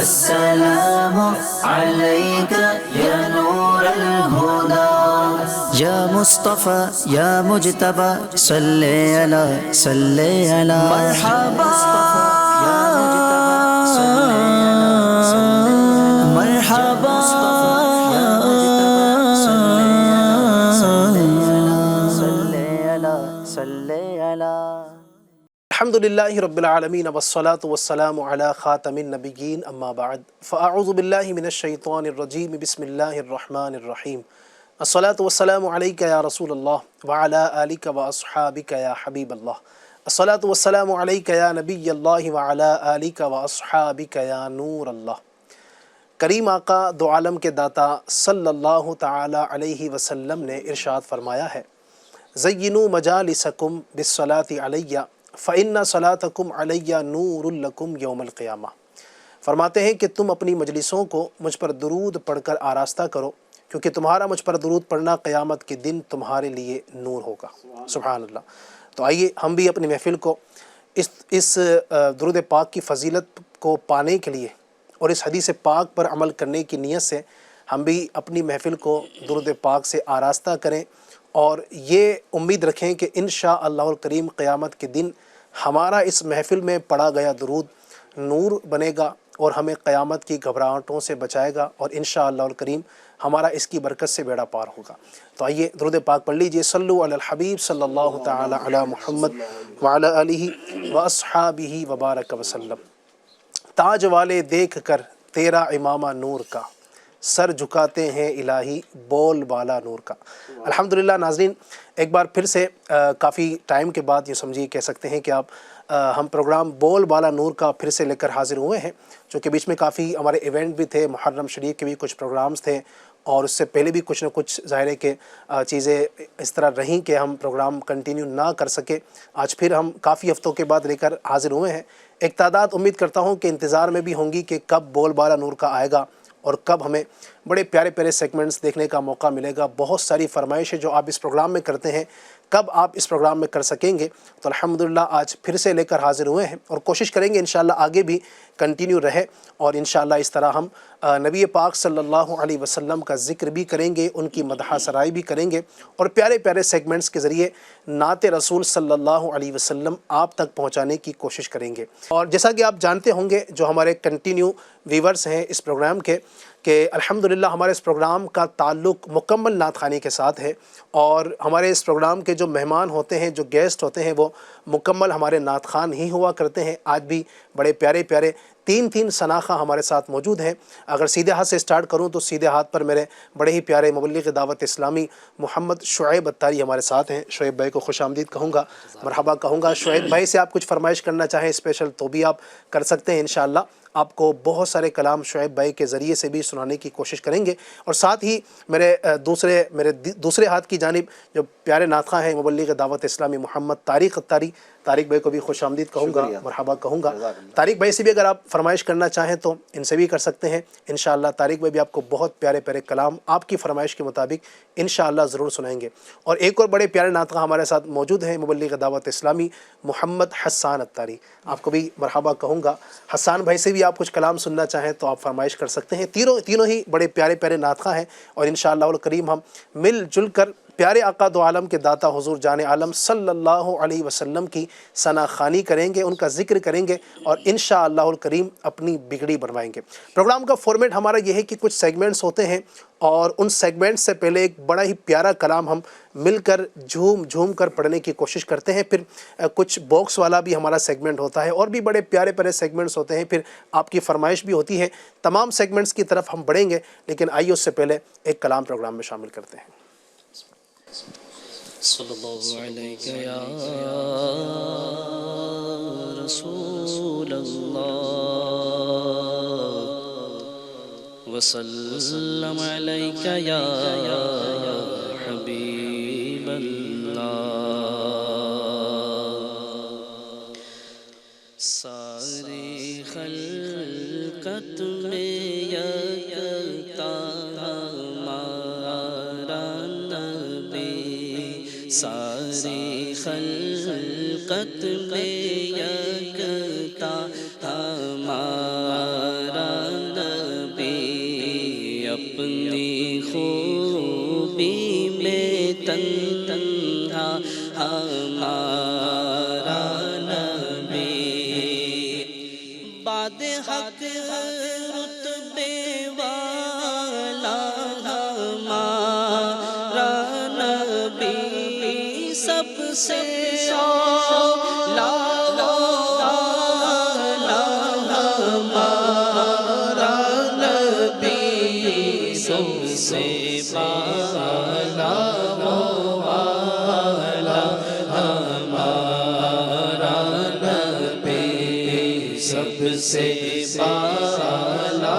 السلام عليك يا نور الهدى يا مصطفى يا مجتبى صلي على مرحبا مرحبا الحمد لله رب العالمين والصلاة والسلام على خاتم النبيين أما بعد فأعوذ بالله من الشيطان الرجيم بسم الله الرحمن الرحيم الصلاة والسلام عليك يا رسول الله وعلى آلك وأصحابك يا حبيب الله الصلاة والسلام عليك يا نبي الله وعلى آلك وأصحابك يا نور الله کریم آقا دو عالم کے داتا صلی اللہ تعالی علیہ وسلم نے ارشاد فرمایا ہے زینوا مجالسکم بالصلاۃ علیہ فإن صلاتکم علیہ نور لکم یوم القیامہ۔ فرماتے ہیں کہ تم اپنی مجلسوں کو مجھ پر درود پڑھ کر آراستہ کرو کیونکہ تمہارا مجھ پر درود پڑھنا قیامت کے دن تمہارے لیے نور ہوگا۔ سبحان اللہ۔ تو آئیے ہم بھی اپنی محفل کو اس درود پاک کی فضیلت کو پانے کے لیے اور اس حدیث پاک پر عمل کرنے کی نیت سے ہم بھی اپنی محفل کو درود پاک سے آراستہ کریں اور یہ امید رکھیں کہ انشاءاللہ الکریم قیامت کے دن ہمارا اس محفل میں پڑھا گیا درود نور بنے گا اور ہمیں قیامت کی گھبراہٹوں سے بچائے گا اور انشاءاللہ الکریم ہمارا اس کی برکت سے بیڑا پار ہوگا۔ تو آئیے درود پاک پڑھ لیجئے۔ صلو علی الحبیب صلی اللہ تعالی علی محمد وعلی آلہ واصحابہ وبارک وسلم۔ تاج والے دیکھ کر تیرا امامہ نور کا، سر جھکاتے ہیں الہی بول بالا نور کا۔ الحمدللہ ناظرین، ایک بار پھر سے کافی ٹائم کے بعد یہ سمجھیے کہہ سکتے ہیں کہ ہم پروگرام بول بالا نور کا پھر سے لے کر حاضر ہوئے ہیں، چونکہ بیچ میں کافی ہمارے ایونٹ بھی تھے، محرم شریف کے بھی کچھ پروگرامز تھے اور اس سے پہلے بھی کچھ نہ کچھ ظاہر ہے کہ چیزیں اس طرح رہیں کہ ہم پروگرام کنٹینیو نہ کر سکے۔ آج پھر ہم کافی ہفتوں کے بعد لے کر حاضر ہوئے ہیں۔ ایک تعداد امید کرتا ہوں کہ انتظار میں بھی ہوں گی کہ کب بول بالا نور کا آئے گا اور کب ہمیں بڑے پیارے پیارے سیگمنٹس دیکھنے کا موقع ملے گا۔ بہت ساری فرمائشیں جو آپ اس پروگرام میں کرتے ہیں کب آپ اس پروگرام میں کر سکیں گے، تو الحمدللہ آج پھر سے لے کر حاضر ہوئے ہیں اور کوشش کریں گے انشاءاللہ آگے بھی کنٹینیو رہے اور انشاءاللہ اس طرح ہم نبی پاک صلی اللہ علیہ وسلم کا ذکر بھی کریں گے، ان کی مدح سرائی بھی کریں گے اور پیارے پیارے سیگمنٹس کے ذریعے نعت رسول صلی اللہ علیہ وسلم آپ تک پہنچانے کی کوشش کریں گے۔ اور جیسا کہ آپ جانتے ہوں گے جو ہمارے کنٹینیو ویورز ہیں اس پروگرام کے، کہ الحمدللہ ہمارے اس پروگرام کا تعلق مکمل نعت خوانی کے ساتھ ہے اور ہمارے اس پروگرام کے جو مہمان ہوتے ہیں، جو گیسٹ ہوتے ہیں، وہ مکمل ہمارے نعت خوان ہی ہوا کرتے ہیں۔ آج بھی بڑے پیارے پیارے تین شناخہ ہمارے ساتھ موجود ہیں۔ اگر سیدھے ہاتھ سے سٹارٹ کروں تو سیدھے ہاتھ پر میرے بڑے ہی پیارے مبلغ دعوت اسلامی محمد شعیب اتاری ہمارے ساتھ ہیں۔ شعیب بھائی کو خوش آمدید کہوں گا، مرحبا کہوں گا۔ شعیب بھائی سے آپ کچھ فرمائش کرنا چاہیں اسپیشل تو بھی آپ کر سکتے ہیں انشاءاللہ۔ آپ کو بہت سارے کلام شعیب بھائی کے ذریعے سے بھی سنانے کی کوشش کریں گے اور ساتھ ہی میرے دوسرے ہاتھ کی جانب جو پیارے نعت خواں ہیں مبلغ دعوت اسلامی محمد طارق اتاری، طارق بھائی کو بھی خوش آمدید کہوں گا، مرحبا کہوں گا۔ طارق بھائی سے بھی اگر آپ فرمائش کرنا چاہیں تو ان سے بھی کر سکتے ہیں انشاءاللہ۔ طارق بھائی بھی آپ کو بہت پیارے پیارے کلام آپ کی فرمائش کے مطابق انشاءاللہ ضرور سنائیں گے۔ اور ایک اور بڑے پیارے نعت خواں ہمارے ساتھ موجود ہیں مبلغ دعوت اسلامی محمد حسان اتاری، آپ کو بھی مرحبا کہوں گا۔ حسان بھائی سے بھی آپ کچھ کلام سننا چاہیں تو آپ فرمائش کر سکتے ہیں۔ تینوں ہی بڑے پیارے پیارے نعت خواں ہیں اور انشاءاللہ الکریم ہم مل جل کر پیارے آقا دو عالم کے داتا حضور جان عالم صلی اللہ علیہ وسلم کی ثنا خوانی کریں گے، ان کا ذکر کریں گے اور انشاءاللہ الکریم اپنی بگڑی بنوائیں گے۔ پروگرام کا فارمیٹ ہمارا یہ ہے کہ کچھ سیگمنٹس ہوتے ہیں اور ان سیگمنٹس سے پہلے ایک بڑا ہی پیارا کلام ہم مل کر جھوم کر پڑھنے کی کوشش کرتے ہیں، پھر کچھ باکس والا بھی ہمارا سیگمنٹ ہوتا ہے اور بھی بڑے پیارے پیارے سیگمنٹس ہوتے ہیں، پھر آپ کی فرمائش بھی ہوتی ہے۔ تمام سیگمنٹس کی طرف ہم بڑھیں گے لیکن آئیے اس سے پہلے ایک کلام پروگرام میں شامل کرتے ہیں۔ صلی اللہ علیہ یا رسول اللہ وسلم علیک یا حبیب اللہ۔ ساری خلقت میں یکتا ہمارا نبی، ساری خلقت میں یکتا ہمارا اپنی خوبی میں تنہا ہمارا نبی، باد حق رتبے والا ہمارا نبی، سب سے اعلیٰ ہمارا نبی، سب سے بالا والا ہمارا نبی، سب سے بالا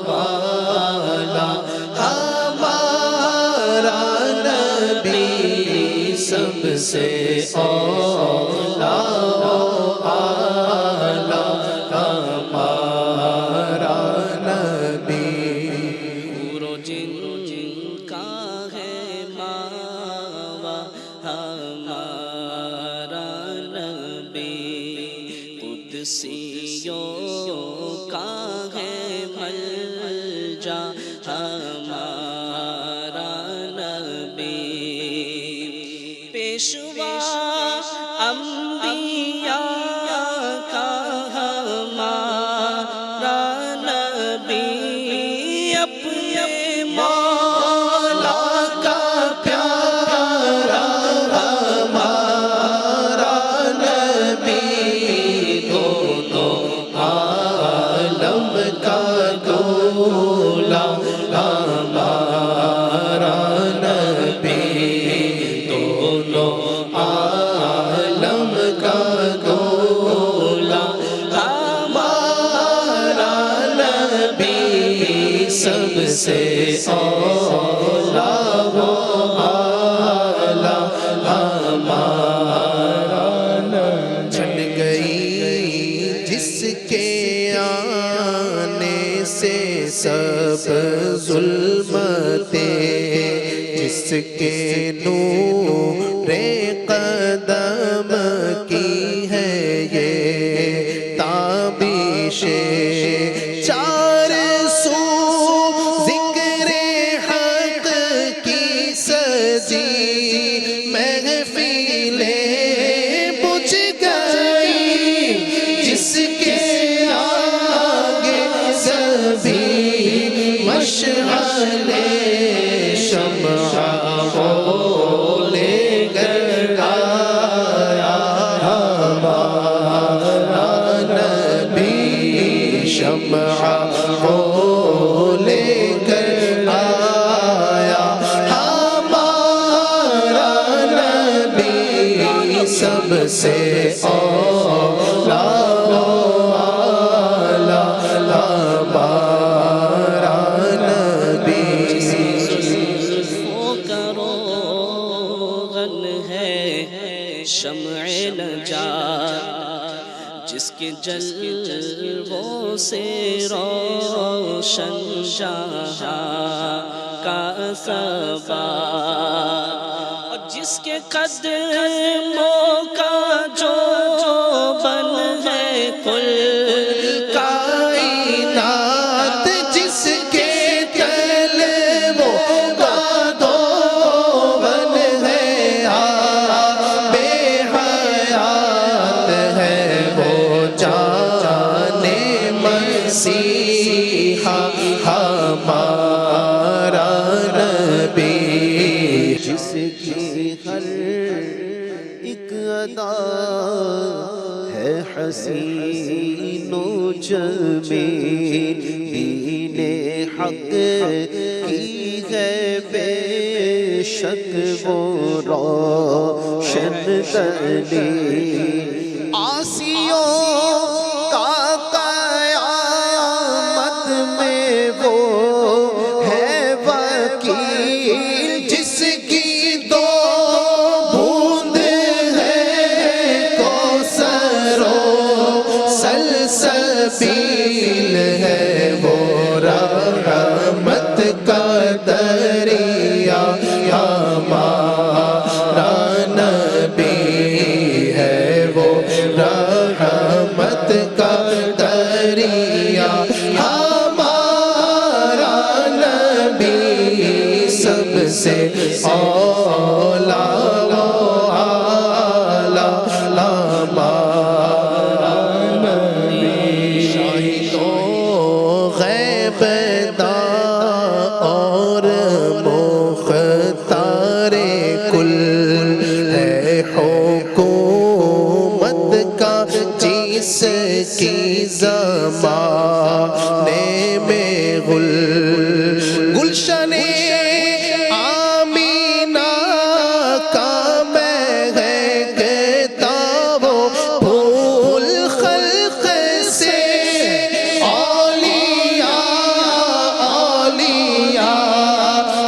والا ہمارا نبی، سب سے اعلیٰ والا ہمارا نبی، حور و جن کا ہے ماوا ہمارا نبی، قدسیوں کا ہے ملجا ہمارا نبی، پیشوا انبیاء کا ہمارا نبی، اپنے مولا کا پیارا ہمارا نبی، دونوں عالم کا دولا ہمارا نبی، دونوں عالم کا دولا ہمارا نبی، سب سے اعلیٰ والا ہمارا نبی، چھن گئی جس کے آنے سے سب ظلمتیں، جس کے نور قدم کی ہے یہ تابیش، چار سو ذکر حق کی سجی محفلیں بجھ گئی، جس کے آگے سبھی مشعلیں شمع کو لے کر آیا ہمارا نبی، شمع کو لے کر آیا ہمارا نبی، سب سے اعلیٰ والا ہمارا نبی، وہ کرو غن ہے شمع نجات، جس کے جلووں سے روشن جہاں کا ثبات، اور جس کے قدموں کا جو بن ہے کل کائنات، جس کے طلبوں کا دو بن ہے بے حیات ہے، وہ جانے مسیحا ہمارا نبی، جس کی ہر ایک ادا ہے حسین و جمیل، دین حق کی ہے بے شک وہ روشن دلیل، عاصیوں کا قیامت میں وہ ہے وکیل، جس کی دو بوند ہے کوثر و سلسبیل ہے، وہ رحمت کا دریا ہمارا نبی ہے، وہ پیدا اور مختار کل ہے حکومت کا جس کی زمانے میں گلشن آمینہ کا میں ہے کہتا وہ پھول خلق سے اولیاء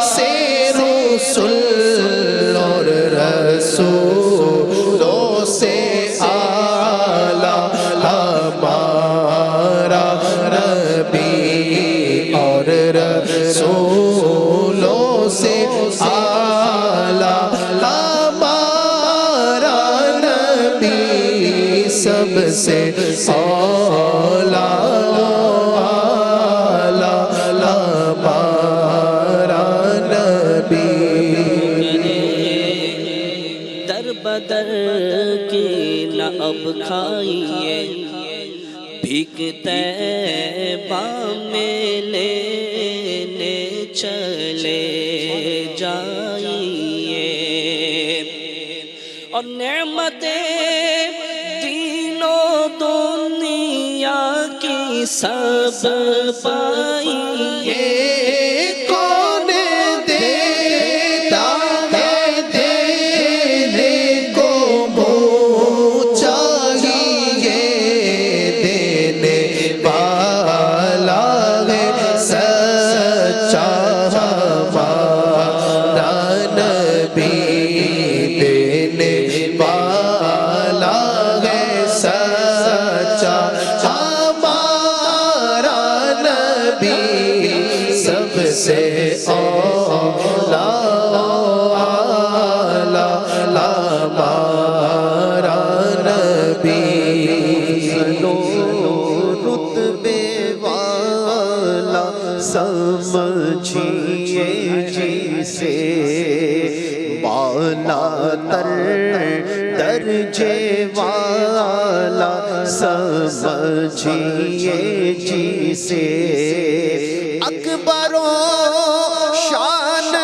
سے رسول اور رسولوں سے اعلیٰ ہمارا نبی اور رسولوں سے اعلیٰ ہمارا نبی سب سے اعلیٰ ہمارا نبی در بدر کی نہ اب کھائیے بھیک طیبہ میں لینے چلے جائیے اور نعمتیں دین و دنیا کی سب پائیے کون دیتا ہے دینے کو منہ چاہیے دینے والا ہے سچا ہمارا نبی دینے والا ہے سچا ہمارا نبی سب سے اعلیٰ ہمارا نبی رتبے والا سمجھیے جسے بالا تر درجے والا سمجھیے جسے اکبر و شان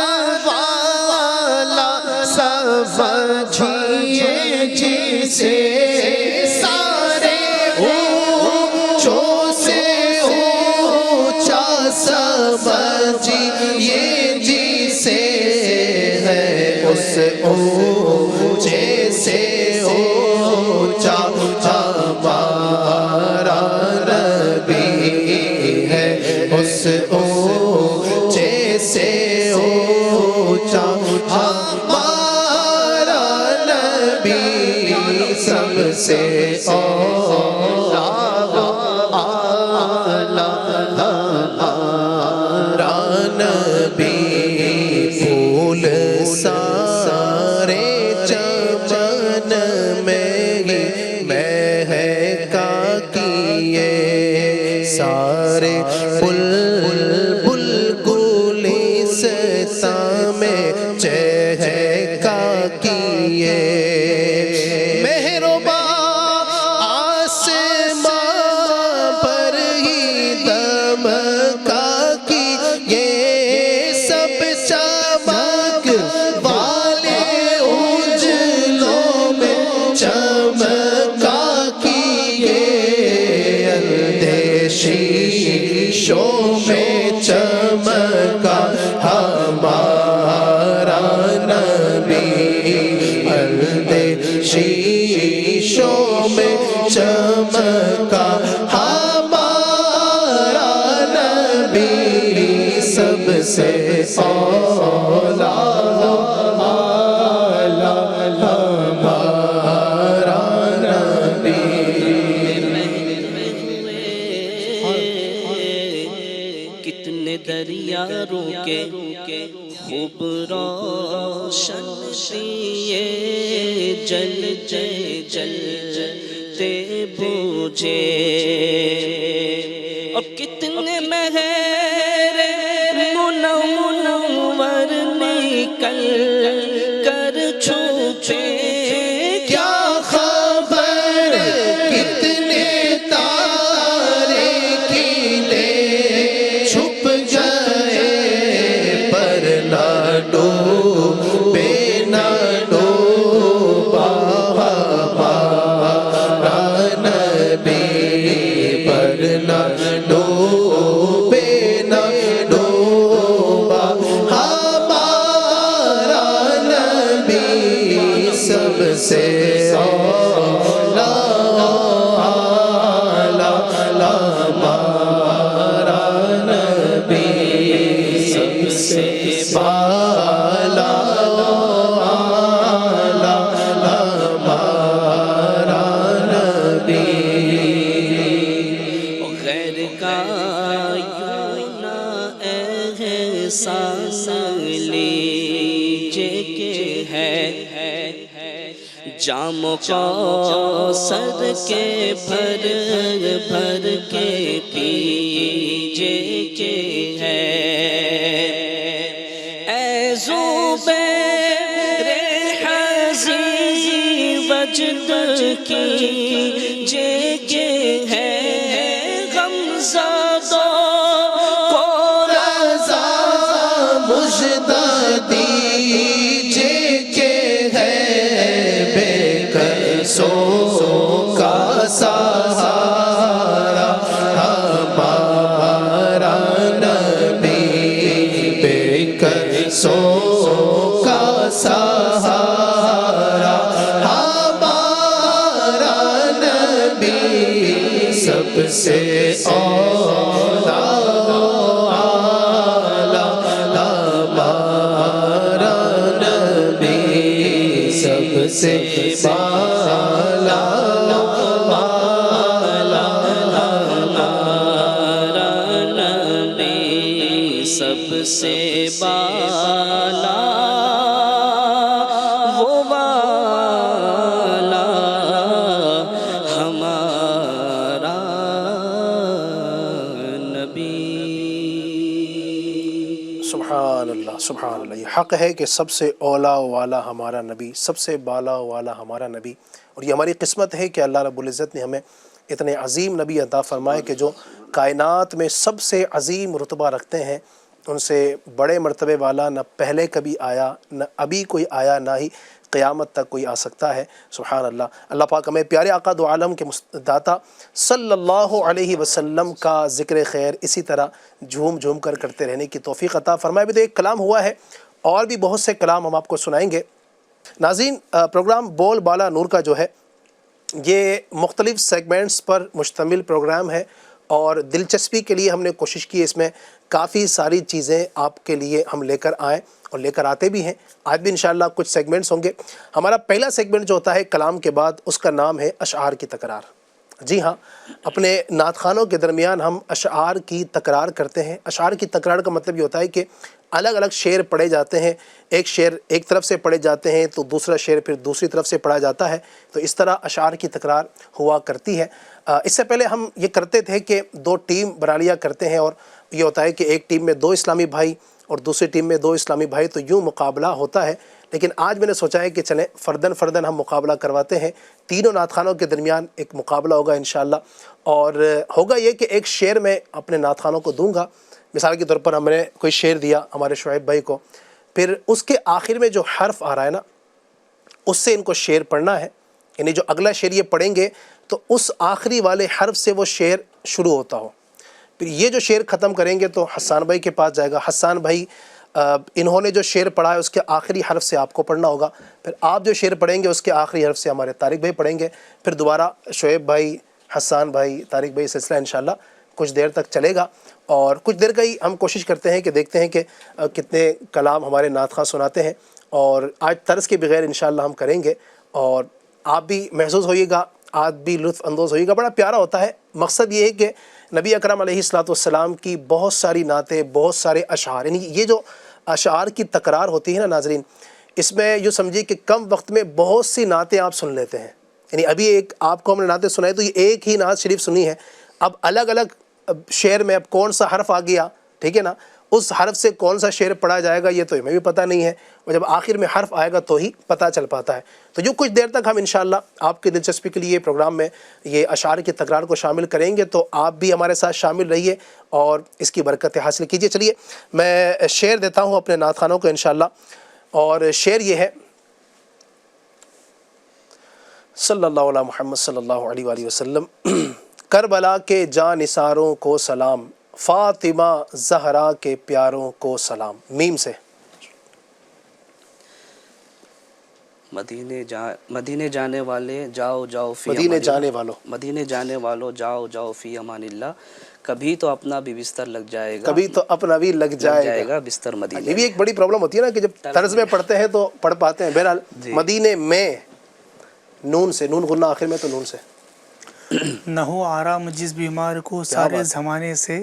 والا سمجھیے جسے سارے اونچوں سے اونچا سمجھیے جسے ہے اس اونچے سے اونچا ہمارا نبی ہے اس اونچے سے اونچا ہمارا نبی سب سے اعلیٰ ہمارا نبی پھول سارے چمن میں ہی مہکا کیے سارے بلبل گلستاں میں چہکا کیے مہربان آسمان پر ہی دمکا کیے سب چمک والے اجلوں میں چمکا کیے اندیشیشوں میں چمکا ہمارا نبی اندیشیشوں میں چمکا ہمارا نبی سب سے اعلیٰ ہمارا نبی کتنے دریا روکے خوب روشن دیے جلتے بوجھے اور کتنے مہر منور نکل کر چھپے کیا خبر کتنے تارے کھلے چھپ احسان لیجے کہ ہے جام کوثر کے بھر بھر کے پیجے کہ ہے اے زبیر حزین وجد کی جے کہ ہے غمزدہ کو رضا مجدہ دیجے کہ ہے بے کسوں کا سہارا ہمارا نبی بے کسوں کا سہارا ہمارا نبی سب سے اولا ہمارا نبی سب سے بالا ہمارا نبی سب سے بالا وہ والا ہمارا نبی۔ سبحان اللہ سبحان اللہ، یہ حق ہے کہ سب سے اولا والا ہمارا نبی، سب سے بالا والا ہمارا نبی، اور یہ ہماری قسمت ہے کہ اللہ رب العزت نے ہمیں اتنے عظیم نبی عطا فرمائے کہ جو کائنات میں سب سے عظیم رتبہ رکھتے ہیں، ان سے بڑے مرتبے والا نہ پہلے کبھی آیا، نہ ابھی کوئی آیا، نہ ہی قیامت تک کوئی آ سکتا ہے۔ سبحان اللہ۔ اللہ پاک ہمیں پیارے آقا دو عالم کے داتا صلی اللہ علیہ وسلم کا ذکر خیر اسی طرح جھوم جھوم کر کرتے رہنے کی توفیق عطا فرمائے۔ بھی تو ایک کلام ہوا ہے اور بھی بہت سے کلام ہم آپ کو سنائیں گے۔ ناظرین، پروگرام بول بالا نور کا جو ہے یہ مختلف سیگمنٹس پر مشتمل پروگرام ہے، اور دلچسپی کے لیے ہم نے کوشش کی اس میں کافی ساری چیزیں آپ کے لیے ہم لے کر آئیں اور لے کر آتے بھی ہیں۔ آج بھی انشاءاللہ کچھ سیگمنٹس ہوں گے۔ ہمارا پہلا سیگمنٹ جو ہوتا ہے کلام کے بعد، اس کا نام ہے اشعار کی تکرار۔ جی ہاں، اپنے نعت خوانوں کے درمیان ہم اشعار کی تکرار کرتے ہیں۔ اشعار کی تکرار کا مطلب یہ ہوتا ہے کہ الگ الگ شعر پڑھے جاتے ہیں، ایک شعر ایک طرف سے پڑھے جاتے ہیں تو دوسرا شعر پھر دوسری طرف سے پڑھا جاتا ہے، تو اس طرح اشعار کی تکرار ہوا کرتی ہے۔ اس سے پہلے ہم یہ کرتے تھے کہ دو ٹیم بنا لیا کرتے ہیں، اور یہ ہوتا ہے کہ ایک ٹیم میں 2 اسلامی بھائی اور دوسری ٹیم میں 2 اسلامی بھائی، تو یوں مقابلہ ہوتا ہے۔ لیکن آج میں نے سوچا ہے کہ چلیں فردن ہم مقابلہ کرواتے ہیں، تینوں نعت خوانوں کے درمیان ایک مقابلہ ہوگا انشاءاللہ، اور ہوگا یہ کہ ایک شعر میں اپنے نعت خوانوں کو دوں گا۔ مثال کے طور پر ہم نے کوئی شعر دیا ہمارے شعیب بھائی کو، پھر اس کے آخر میں جو حرف آ رہا ہے نا، اس سے ان کو شعر پڑھنا ہے، یعنی جو اگلا شعر یہ پڑھیں گے تو اس آخری والے حرف سے وہ شعر شروع ہوتا ہو۔ پھر یہ جو شعر ختم کریں گے تو حسان بھائی کے پاس جائے گا، حسان بھائی انہوں نے جو شعر پڑھا ہے اس کے آخری حرف سے آپ کو پڑھنا ہوگا، پھر آپ جو شعر پڑھیں گے اس کے آخری حرف سے ہمارے طارق بھائی پڑھیں گے، پھر دوبارہ شعیب بھائی، حسان بھائی، طارق بھائی، سلسلہ انشاءاللہ کچھ دیر تک چلے گا۔ اور کچھ دیر کا ہی ہم کوشش کرتے ہیں کہ دیکھتے ہیں کہ کتنے کلام ہمارے نعت خواں سناتے ہیں، اور آج طرز کے بغیر انشاءاللہ ہم کریں گے، اور آپ بھی محظوظ ہوئیے گا، آپ بھی لطف اندوز ہوئیے گا۔ بڑا پیارا ہوتا ہے۔ مقصد یہ ہے کہ نبی اکرم علیہ السلام کی بہت ساری نعتیں، بہت سارے اشعار، یعنی یہ جو اشعار کی تکرار ہوتی ہے نا ناظرین، اس میں یوں سمجھیے کہ کم وقت میں بہت سی نعتیں آپ سن لیتے ہیں۔ یعنی ابھی ایک آپ کو ہم نے نعتیں سنائی تو یہ ایک ہی نعت شریف سنی ہے، اب الگ الگ شعر میں اب کون سا حرف آ گیا، ٹھیک ہے نا، اس حرف سے کون سا شعر پڑھا جائے گا یہ تو ہمیں بھی پتہ نہیں ہے، اور جب آخر میں حرف آئے گا تو ہی پتہ چل پاتا ہے۔ تو جو کچھ دیر تک ہم انشاءاللہ آپ کی دلچسپی کے لیے پروگرام میں یہ اشعار کی تکرار کو شامل کریں گے، تو آپ بھی ہمارے ساتھ شامل رہیے اور اس کی برکتیں حاصل کیجیے۔ چلیے میں شعر دیتا ہوں اپنے نعت خوانوں کو انشاءاللہ، اور شعر یہ ہے: صلی اللہ علیہ محمد صلی اللہ علیہ وآلہ وسلم۔ کربلا کے جاں نثاروں کو سلام، فاطمہ زہرا کے پیاروں کو سلام۔ میم سے۔ مدینے جانے والے جاؤ جاؤ فی امان مدینے اللہ، جانے والوں، مدینے جانے والوں جاؤ جاؤ فی امان اللہ، کبھی تو اپنا بھی بستر لگ جائے گا، کبھی تو اپنا بھی لگ جائے گا بستر مدینے۔ یہ بھی ایک بڑی پرابلم ہوتی ہے نا کہ جب طرز میں پڑھتے ہیں تو پڑھ پاتے ہیں۔ بہرحال مدینے میں، نون سے، نون غنہ آخر میں تو نون سے۔ نہ ہو آرام جس بیمار کو سارے زمانے سے،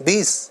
20,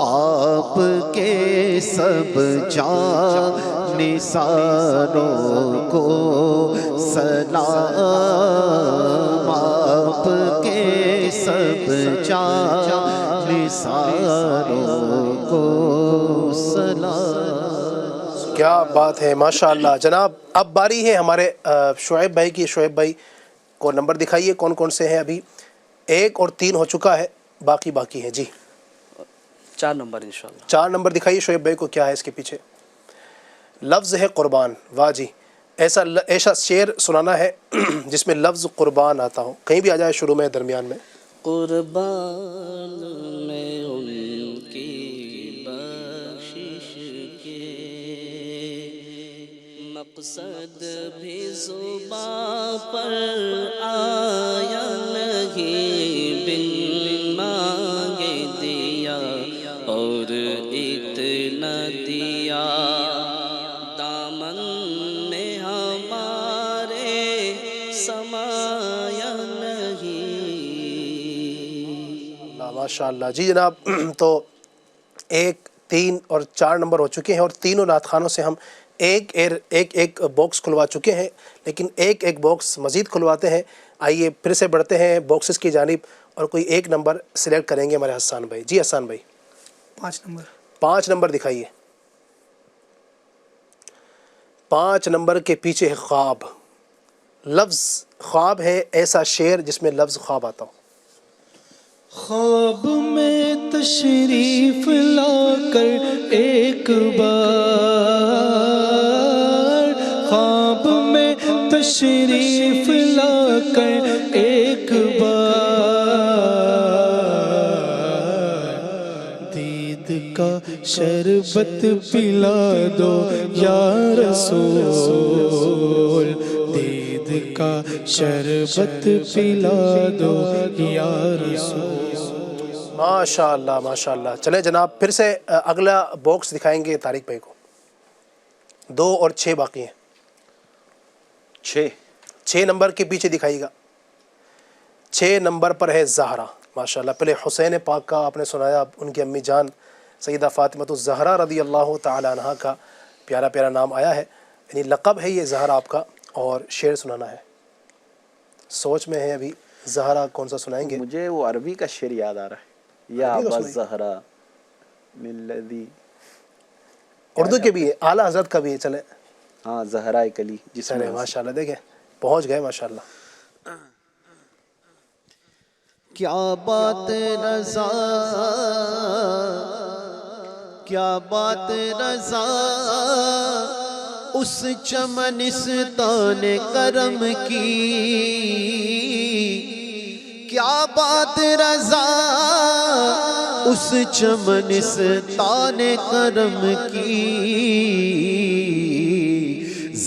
آپ کے سب جانثاروں کو سلام، آپ کے سب جانثاروں کو سلام۔ کیا بات ہے، ماشاء اللہ۔ جناب اب باری ہے ہمارے شعیب بھائی کی۔ شعیب بھائی کو نمبر دکھائیے کون کون سے ہیں۔ ابھی 1 اور 3 ہو چکا ہے، باقی ہے جی۔ 4 نمبر انشاءاللہ۔ 4 نمبر دکھائیے شعیب بھائی کو، کیا ہے اس کے پیچھے؟ لفظ ہے قربان۔ واہ جی، ایسا شعر سنانا ہے جس میں لفظ قربان آتا ہو، کہیں بھی آ جائے، شروع میں، درمیان میں۔ قربان میں ان کی بخشش کے مقصد بھی زباں پر آیا نہیں، بن مانگے دیا اور اتنا دیا، دامن میں ہمارے سمایا نہیں۔ ماشاء اللہ جی جناب۔ تو 1، 3 اور 4 نمبر ہو چکے ہیں، اور تینوں نعت خوانوں سے ہم ایک باکس کھلوا چکے ہیں، لیکن ایک باکس مزید کھلواتے ہیں۔ آئیے پھر سے بڑھتے ہیں باکسز کی جانب، اور کوئی ایک نمبر سلیکٹ کریں گے ہمارے حسان بھائی۔ جی حسان بھائی 5 نمبر۔ 5 نمبر دکھائیے۔ 5 نمبر کے پیچھے ہے خواب۔ لفظ خواب ہے ایسا شعر جس میں لفظ خواب آتا ہو۔ خواب میں تشریف لا کر ایک بار، خواب میں تشریف لا کر ایک بار، دید کا شربت پلا دو یا رسول، دید کا شربت پلا دو یا رسول۔ ماشاء اللہ ماشاء اللہ۔ چلیں جناب پھر سے اگلا باکس دکھائیں گے طارق بھائی کو۔ 2 اور 6 باقی ہیں۔ 6 نمبر کے پیچھے دکھائیے گا۔ 6 نمبر پر ہے زہرا۔ ماشاء اللہ۔ پہلے حسین پاک کا آپ نے سنایا، ان کی امی جان سیدہ فاطمۃ الزہرا رضی اللہ تعالی عنہا کا پیارا پیارا نام آیا ہے، یعنی لقب ہے یہ زہرا آپ کا، اور شعر سنانا ہے۔ سوچ میں ہے ابھی زہرا کون سا سنائیں گے؟ مجھے وہ عربی کا شعر یاد آ رہا ہے، یا ابا زہرا من الذی، اردو کے بھی ہے، اعلیٰ حضرت کا بھی ہے۔ چلیں ہاں زہرا کلی، جس میں ماشاء اللہ، دیکھیں پہنچ گئے ماشاء اللہ۔ کیا بات رضا، کیا بات رضا، اس چمنستان کرم کی، کیا بات رضا، اس چمنستان کرم کی،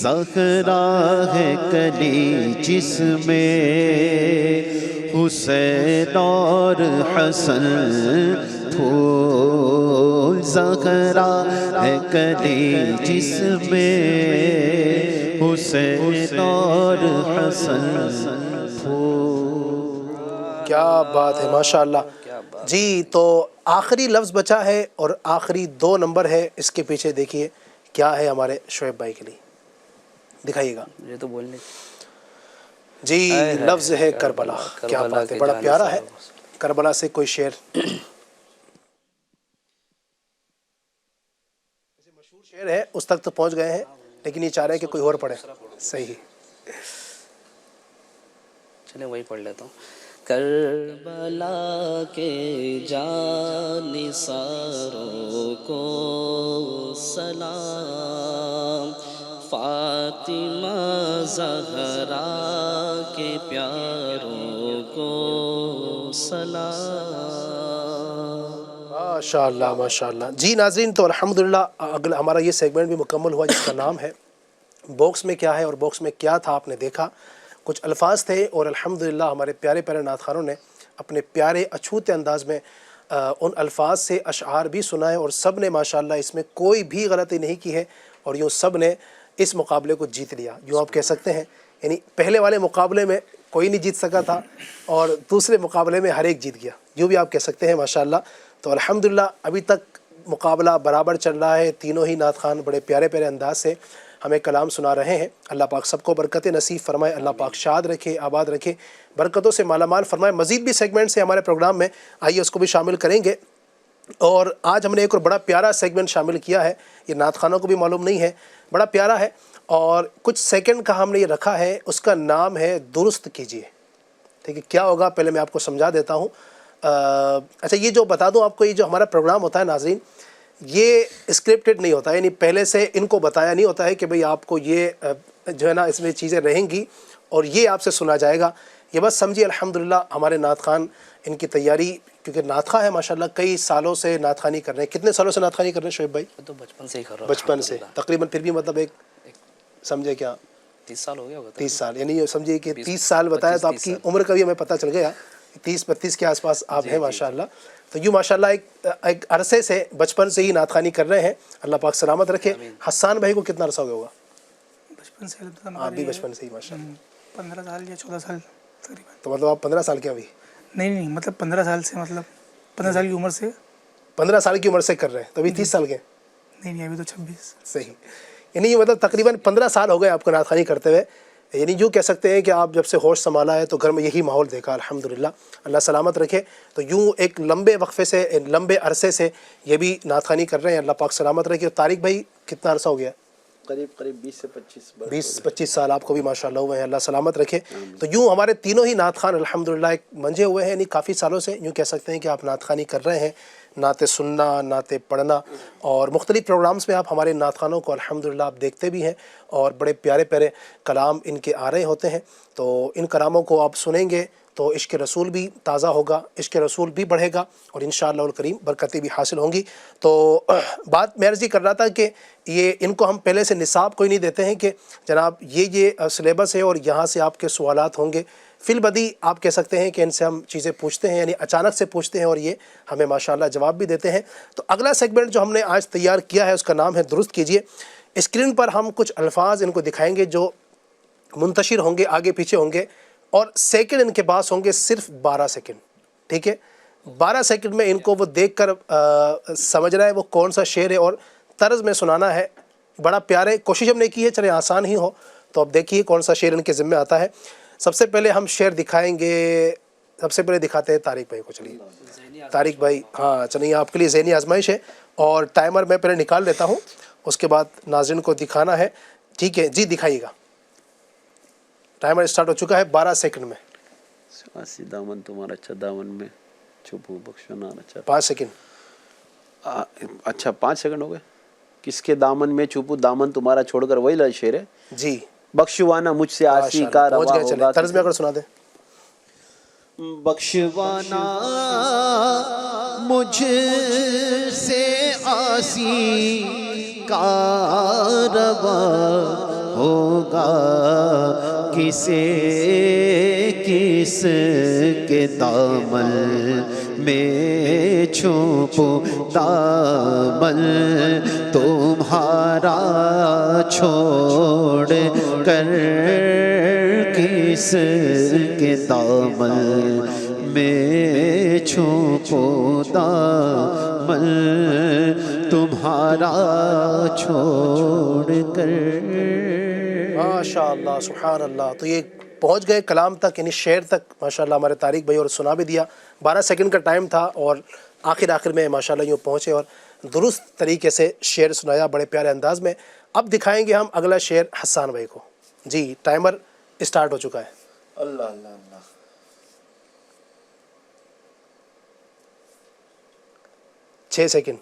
زہرا ہے کلی جس میں حسین اور حسن پھول، زہرا ہے کلی جس میں حسین اور حسن پھول۔ کیا بات ہے ماشاء اللہ جی۔ تو آخری لفظ بچا ہے اور آخری 2 نمبر ہے، اس کے پیچھے دیکھیے کیا ہے ہمارے شعیب بھائی کے لیے، دکھائیے گا یہ تو بولنے جی۔ لفظ ہے کربلا۔ کیا بات ہے، بڑا پیارا ہے۔ کربلا سے کوئی شعر، مشہور شعر ہے، اس تک تو پہنچ گئے ہیں، لیکن یہ چاہ رہے ہیں کہ کوئی اور پڑھے۔ صحیح، چلیں وہی پڑھ لیتا ہوں۔ کربلا کے جانثاروں کو سلام، فاطمہ زہرا کے پیاروں کو سلام۔ ماشاء اللہ ماشاء اللہ جی۔ ناظرین تو الحمدللہ اگلا ہمارا یہ سیگمنٹ بھی مکمل ہوا، جس کا نام ہے باکس میں کیا ہے، اور باکس میں کیا تھا آپ نے دیکھا۔ کچھ الفاظ تھے، اور الحمدللہ ہمارے پیارے پیارے نعت خوانوں نے اپنے پیارے اچھوتے انداز میں ان الفاظ سے اشعار بھی سنائے، اور سب نے ماشاءاللہ اس میں کوئی بھی غلطی نہیں کی ہے، اور یوں سب نے اس مقابلے کو جیت لیا، یوں آپ کہہ سکتے ہیں۔ یعنی پہلے والے مقابلے میں کوئی نہیں جیت سکا تھا، اور دوسرے مقابلے میں ہر ایک جیت گیا، یوں بھی آپ کہہ سکتے ہیں ماشاءاللہ۔ تو الحمدللہ ابھی تک مقابلہ برابر چل رہا ہے. تینوں ہی نعت خوان بڑے پیارے پیارے انداز سے ہمیں کلام سنا رہے ہیں. اللہ پاک سب کو برکت نصیب فرمائے, اللہ پاک شاد رکھے, آباد رکھے, برکتوں سے مالا مال فرمائے. مزید بھی سیگمنٹس ہیں ہمارے پروگرام میں, آئیے اس کو بھی شامل کریں گے. اور آج ہم نے ایک اور بڑا پیارا سیگمنٹ شامل کیا ہے, یہ نعت خوانوں کو بھی معلوم نہیں ہے, بڑا پیارا ہے اور کچھ سیکنڈ کا ہم نے یہ رکھا ہے. اس کا نام ہے درست کیجئے. ٹھیک ہے, کیا ہوگا پہلے میں آپ کو سمجھا دیتا ہوں. اچھا یہ جو بتا دوں آپ کو, یہ جو ہمارا پروگرام ہوتا ہے ناظرین, یہ اسکرپٹڈ نہیں ہوتا, یعنی پہلے سے ان کو بتایا نہیں ہوتا ہے کہ بھئی آپ کو یہ جو ہے نا اس میں چیزیں رہیں گی اور یہ آپ سے سنا جائے گا. یہ بس سمجھیے الحمدللہ ہمارے نعت خوان ان کی تیاری, کیونکہ نعت خواں ہے ماشاءاللہ, کئی سالوں سے نعت خوانی کر رہے ہیں. کتنے سالوں سے نعت خوانی کر رہے ہیں شعیب بھائی؟ تو بچپن سے ہی کر رہا ہوں. بچپن سے تقریباً, پھر بھی مطلب ایک سمجھے کیا 30 سال ہو گیا ہوگا. 30 سال, یعنی یہ سمجھیے کہ 30 سال بتایا تو آپ کی عمر کا بھی ہمیں پتہ چل گیا, 30-32 کے آس پاس آپ ہیں ماشاءاللہ. تو یوں ماشاءاللہ ایک عرصے سے بچپن سے ہی نعت خوانی کر رہے ہیں. اللہ پاک سلامت رکھے. حسان بھائی کو کتنا عرصہ ہو گیا ہوگا؟ بچپن سے آپ بھی بچپن سے ہی ماشاءاللہ. 15 سال یا 14 سال تقریباً. تو مطلب آپ 15 سال کے ابھی؟ نہیں مطلب 15 سال سے, مطلب 15 سال کی عمر سے. 15 سال کی عمر سے کر رہے ہیں, تو ابھی 30 سال کے؟ نہیں ابھی تو 26. صحیح, یعنی یہ مطلب تقریباً 15 سال ہو گئے آپ کو نعت خوانی کرتے ہوئے. یعنی یوں کہہ سکتے ہیں کہ آپ جب سے ہوش سنبھالا ہے تو گھر میں یہی ماحول دیکھا الحمدللہ. اللہ سلامت رکھے. تو یوں ایک لمبے وقفے سے, لمبے عرصے سے یہ بھی نعت خوانی کر رہے ہیں. اللہ پاک سلامت رکھے. اور طارق بھائی کتنا عرصہ ہو گیا؟ قریب 20-25 سال آپ کو بھی ماشاءاللہ ہوئے ہیں. اللہ سلامت رکھے. تو یوں ہمارے تینوں ہی نعت خوان الحمدللہ ایک منجھے ہوئے ہیں, یعنی کافی سالوں سے یوں کہہ سکتے ہیں کہ آپ نعت خوانی کر رہے ہیں, نعتیں سننا, نعتیں پڑھنا, اور مختلف پروگرامز میں آپ ہمارے نعت خوانوں کو الحمدللہ آپ دیکھتے بھی ہیں, اور بڑے پیارے پیارے کلام ان کے آ رہے ہوتے ہیں. تو ان کلاموں کو آپ سنیں گے تو عشق رسول بھی تازہ ہوگا, عشق رسول بھی بڑھے گا, اور انشاءاللہ الکریم برکتیں بھی حاصل ہوں گی. تو بات میں عرض کر رہا تھا کہ یہ ان کو ہم پہلے سے نصاب کوئی نہیں دیتے ہیں کہ جناب یہ سلیبس ہے اور یہاں سے آپ کے سوالات ہوں گے. فی البدی آپ کہہ سکتے ہیں کہ ان سے ہم چیزیں پوچھتے ہیں, یعنی اچانک سے پوچھتے ہیں اور یہ ہمیں ماشاءاللہ جواب بھی دیتے ہیں. تو اگلا سیگمنٹ جو ہم نے آج تیار کیا ہے اس کا نام ہے درست کیجئے. اسکرین پر ہم کچھ الفاظ ان کو دکھائیں گے جو منتشر ہوں گے, آگے پیچھے ہوں گے, اور سیکنڈ ان کے پاس ہوں گے صرف 12 سیکنڈ. ٹھیک ہے, 12 سیکنڈ میں ان کو وہ دیکھ کر سمجھنا ہے وہ کون سا شعر ہے, اور طرز میں سنانا ہے. بڑا پیارے کوشش ہم نے کی ہے, چلے آسان ہی ہو. تو اب دیکھیے کون سا شعر ان کے ذمہ آتا ہے. سب سے پہلے ہم شعر دکھائیں گے, سب سے پہلے دکھاتے ہیں طارق بھائی کو. چلیے طارق بھائی, ہاں چلیے آپ کے لیے ذہنی آزمائش ہے, اور ٹائمر میں پہلے نکال لیتا ہوں, اس کے بعد ناظرین کو دکھانا ہے. ٹھیک ہے جی, دکھائیے گا. ٹائمر اسٹارٹ ہو چکا ہے 12 سیکنڈ میں. آسی دامن تمہارا اچھا دامن میں چھپو بخشو نہ اچھا. 5 سیکنڈ. اچھا 5 سیکنڈ ہو گئے. کس کے دامن میں چھپو دامن تمہارا چھوڑ کر, وہی شعر ہے جی. بخشوانا مجھ سے آسی کا روا ہوگا. طرز میں اگر سنا دیں. بخشوانا مجھ سے آسی کا روا ہوگا, کسے کس کے دامن میں چھپو دامن تمہارا چھوڑ کر, کس کے دامن میں چھپو دامن تمہارا چھوڑ کر. ماشاءاللہ سبحان اللہ. تو یہ پہنچ گئے کلام تک, یعنی شعر تک ماشاءاللہ ہمارے طارق بھائی, اور سنا بھی دیا. 12 سیکنڈ کا ٹائم تھا, اور آخر میں ماشاءاللہ یوں پہنچے اور درست طریقے سے شعر سنایا بڑے پیارے انداز میں. اب دکھائیں گے ہم اگلا شعر حسان بھائی کو. جی ٹائمر اسٹارٹ ہو چکا ہے. اللہ اللہ اللہ. 6 سیکنڈ.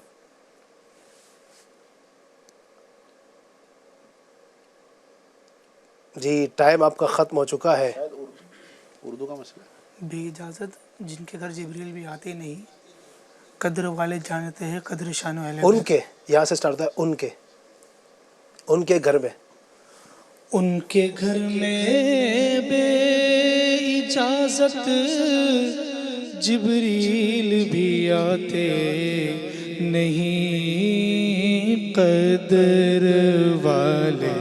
جی ٹائم آپ کا ختم ہو چکا ہے. اردو کا مسئلہ. بے اجازت جن کے گھر جبریل بھی آتے نہیں, قدر والے جانتے ہیں قدر شان والے. ان کے, یہاں سے سٹارٹ ہوتا ہے ان کے, ان کے گھر میں. ان کے گھر میں بے اجازت جبریل بھی آتے نہیں, قدر والے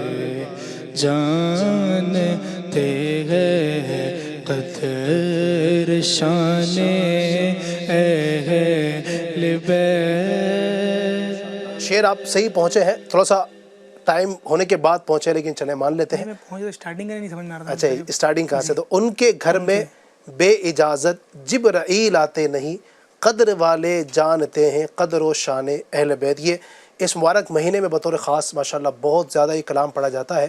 جانتے ہیں قدر شان بیت. شعر آپ صحیح پہنچے ہیں، تھوڑا سا ٹائم ہونے کے بعد پہنچے، لیکن چلے مان لیتے ہیں. میں پہنچ تو اسٹارٹنگ کا نہیں سمجھ میں آ رہا تھا. اچھا اسٹارٹنگ کہاں سے؟ تو ان کے گھر میں بے اجازت جبرائیل آتے نہیں، قدر والے جانتے ہیں قدر و شان اہل بیت. یہ اس مبارک مہینے میں بطور خاص ماشاءاللہ بہت زیادہ یہ کلام پڑھا جاتا ہے.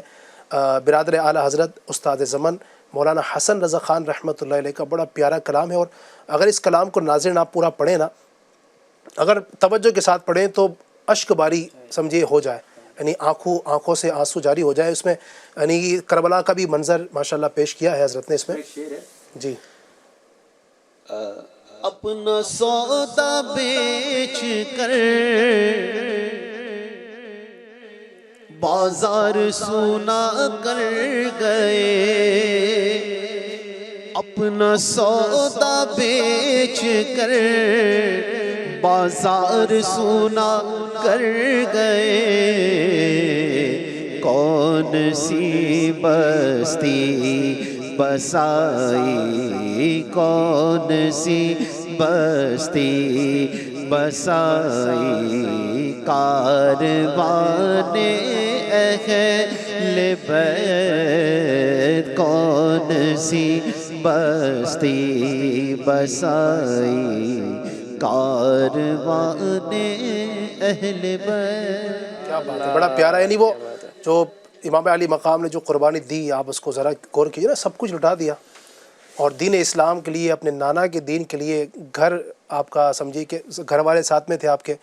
برادر اعلیٰ حضرت استاد زمن مولانا حسن رضا خان رحمۃ اللہ علیہ کا بڑا پیارا کلام ہے، اور اگر اس کلام کو ناظرین آپ پورا پڑھیں نا، اگر توجہ کے ساتھ پڑھیں تو اشک باری سمجھے ہو جائے، یعنی آنکھوں سے آنسو جاری ہو جائے. اس میں یعنی کربلا کا بھی منظر ماشاءاللہ پیش کیا ہے حضرت نے اس میں. جی اپنا سودا بیچ کر بازار سونا کر گئے، اپنا سودا بیچ کر بازار سونا کر گئے. کون سی بستی بسائی، کون سی بستی بسائی، کاروان اہل بیت، کون سی بستی بسائی، کاروان اہل بیت. کیا بات ہے، بڑا پیارا. یعنی وہ جو امام علی مقام نے جو قربانی دی، آپ اس کو ذرا غور کیجیے نا، سب کچھ لٹا دیا اور دین اسلام کے لیے، اپنے نانا کے دین کے لیے. گھر آپ کا سمجھیے کہ گھر والے ساتھ میں تھے آپ کے،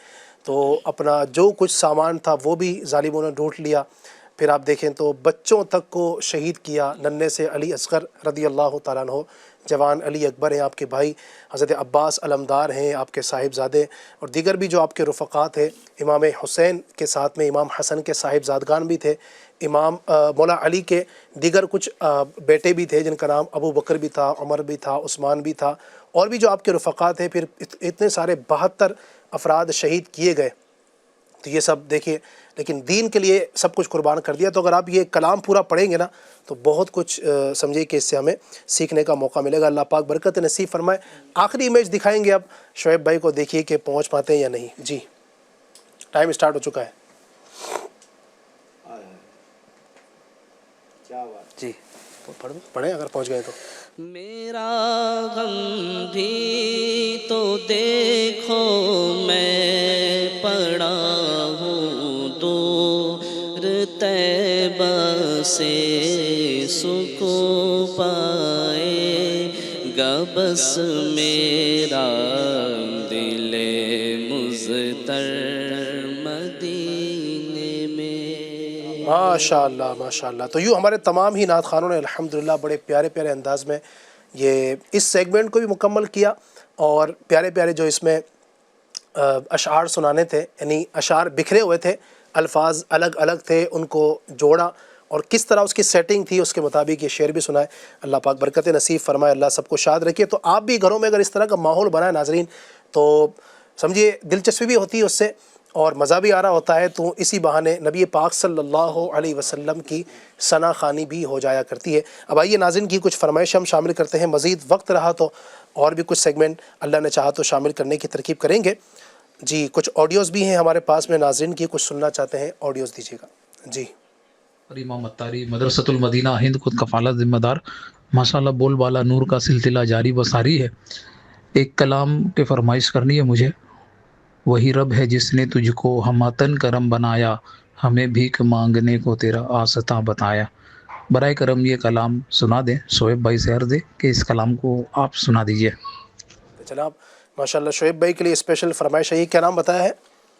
تو اپنا جو کچھ سامان تھا وہ بھی ظالموں نے ڈھونڈ لیا. پھر آپ دیکھیں تو بچوں تک کو شہید کیا. ننھے سے علی اصغر رضی اللہ تعالیٰ عنہ، جوان علی اکبر ہیں آپ کے بھائی، حضرت عباس علمدار ہیں آپ کے صاحبزادے، اور دیگر بھی جو آپ کے رفقا تھے. امام حسین کے ساتھ میں امام حسن کے صاحبزادگان بھی تھے. امام مولا علی کے دیگر کچھ بیٹے بھی تھے جن کا نام ابو بکر بھی تھا، عمر بھی تھا، عثمان بھی تھا، اور بھی جو آپ کے رفقا تھے. پھر اتنے سارے 72 افراد شہید کیے گئے. تو یہ سب دیکھیے، لیکن دین کے لیے سب کچھ قربان کر دیا. تو اگر آپ یہ کلام پورا پڑھیں گے نا تو بہت کچھ سمجھیے کہ اس سے ہمیں سیکھنے کا موقع ملے گا. اللہ پاک برکت نصیب فرمائے. آخری امیج دکھائیں گے اب شعیب بھائی کو، دیکھیے کہ پہنچ پاتے ہیں یا نہیں. جی ٹائم سٹارٹ ہو چکا ہے. جی پڑھیں اگر پہنچ گئے تو. میرا غم بھی تو دیکھو میں پڑا ہوں دور طیبہ سے، سکون پائے گا بس میرا دل مضطر مدینے میں. ماشاء اللہ ماشاء اللہ. تو یوں ہمارے تمام ہی نعت خوانوں نے الحمدللہ بڑے پیارے پیارے انداز میں یہ اس سیگمنٹ کو بھی مکمل کیا، اور پیارے پیارے جو اس میں اشعار سنانے تھے، یعنی اشعار بکھرے ہوئے تھے، الفاظ الگ الگ تھے، ان کو جوڑا اور کس طرح اس کی سیٹنگ تھی اس کے مطابق یہ شعر بھی سنائے. اللہ پاک برکت نصیب فرمائے، اللہ سب کو شاد رکھے. تو آپ بھی گھروں میں اگر اس طرح کا ماحول بنائیں ناظرین تو سمجھیے دلچسپی بھی ہوتی ہے اس سے اور مزہ بھی آ رہا ہوتا ہے. تو اسی بہانے نبی پاک صلی اللہ علیہ وسلم کی ثنا خوانی بھی ہو جایا کرتی ہے. اب آئیے ناظرین کی کچھ فرمائش ہم شامل کرتے ہیں. مزید وقت رہا تو اور بھی کچھ سیگمنٹ اللہ نے چاہا تو شامل کرنے کی ترکیب کریں گے. جی کچھ آڈیوز بھی ہیں ہمارے پاس میں، ناظرین کی کچھ سننا چاہتے ہیں، آڈیوز دیجیے گا. جی امام اتاری مدرسۃ المدینہ ہند خود کفالت ذمہ دار، ماشاءاللہ بول بالا نور کا سلسلہ جاری و ساری ہے. ایک کلام کی فرمائش کرنی ہے مجھے. وہی رب ہے جس نے تجھ کو ہماتن کرم بنایا، ہمیں بھیک مانگنے کو تیرا آستاں بتایا. برائے کرم یہ کلام سنا دیں. شعیب بھائی سے عرض ہے کہ اس کلام کو آپ سنا دیجئے. جناب ماشاءاللہ شعیب بھائی کے لیے اسپیشل فرمائش ہے. یہ کیا نام بتایا ہے؟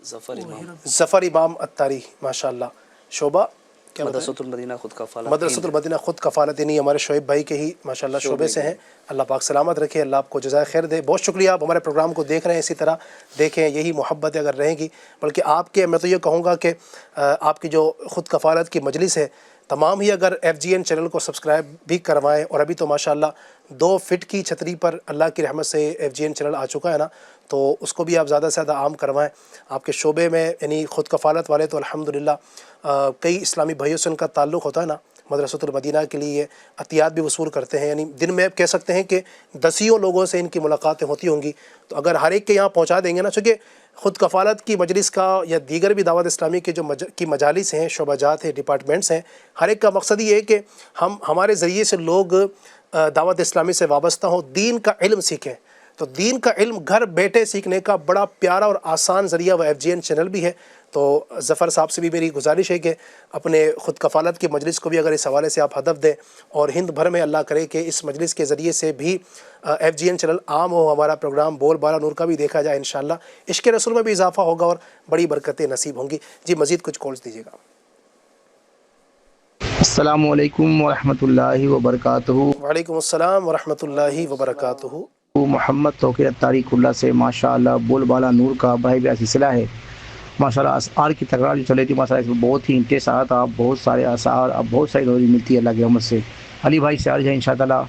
ظفر امام، ظفر امام اتاری. ماشاءاللہ. شعبہ کیا بتایا؟ مدرسۃ المدینہ خود کفالت. مدرسۃ المدینہ خود کفالت، یعنی ہمارے شعیب بھائی کے ہی ماشاءاللہ شعبے سے ہیں. اللہ پاک سلامت رکھے، اللہ آپ کو جزائے خیر دے. بہت شکریہ آپ ہمارے پروگرام کو دیکھ رہے ہیں، اسی طرح دیکھیں، یہی محبت اگر رہیں گی. بلکہ آپ کے میں تو یہ کہوں گا کہ آپ کی جو خود کفالت کی مجلس ہے، تمام ہی اگر FGN چینل کو سبسکرائب بھی کروائیں. اور ابھی تو ماشاءاللہ 2 فٹ کی چھتری پر اللہ کی رحمت سے FGN چینل آ چکا ہے نا، تو اس کو بھی آپ زیادہ سے زیادہ عام کروائیں. آپ کے شعبے میں یعنی خود کفالت والے تو الحمدللہ کئی اسلامی بھائیوں سے ان کا تعلق ہوتا ہے نا، مدرسۃ المدینہ کے لیے عطیات بھی وصول کرتے ہیں، یعنی دن میں کہہ سکتے ہیں کہ دسیوں لوگوں سے ان کی ملاقاتیں ہوتی ہوں گی، تو اگر ہر ایک کے یہاں پہنچا دیں گے نا، چونکہ خود کفالت کی مجلس کا یا دیگر بھی دعوت اسلامی کے جو کی مجالس ہیں، شعبہ جات ہیں، ڈپارٹمنٹس ہیں، ہر ایک کا مقصد یہ ہے کہ ہمارے ذریعے سے لوگ دعوت اسلامی سے وابستہ ہوں، دین کا علم سیکھیں۔ تو دین کا علم گھر بیٹھے سیکھنے کا بڑا پیارا اور آسان ذریعہ وہ FGN چینل بھی ہے۔ تو ظفر صاحب سے بھی میری گزارش ہے کہ اپنے خود کفالت کی مجلس کو بھی اگر اس حوالے سے آپ ہدف دیں، اور ہند بھر میں اللہ کرے کہ اس مجلس کے ذریعے سے بھی FGN چینل عام ہو، ہمارا پروگرام بول بالا نور کا بھی دیکھا جائے، انشاءاللہ عشق رسول میں بھی اضافہ ہوگا اور بڑی برکتیں نصیب ہوں گی۔ جی مزید کچھ کالز دیجیے گا۔ السلام علیکم ورحمۃ اللہ وبرکاتہ۔ وعلیکم السلام ورحمۃ اللہ وبرکاتہ۔ محمد توقیر اتاری کھلا سے ماشاءاللہ بول بالا نور کا بڑا بھی سلسلہ ہے ماشاءاللہ۔ اسعار کی تکرار جو چل رہی تھی ماشاءاللہ، اس میں بہت ہی انٹریسٹ آ رہا تھا، بہت سارے اسعار، اب بہت ساری روزی ملتی ہے اللہ کی رحمت سے۔ علی بھائی سے عرض ہے انشاءاللہ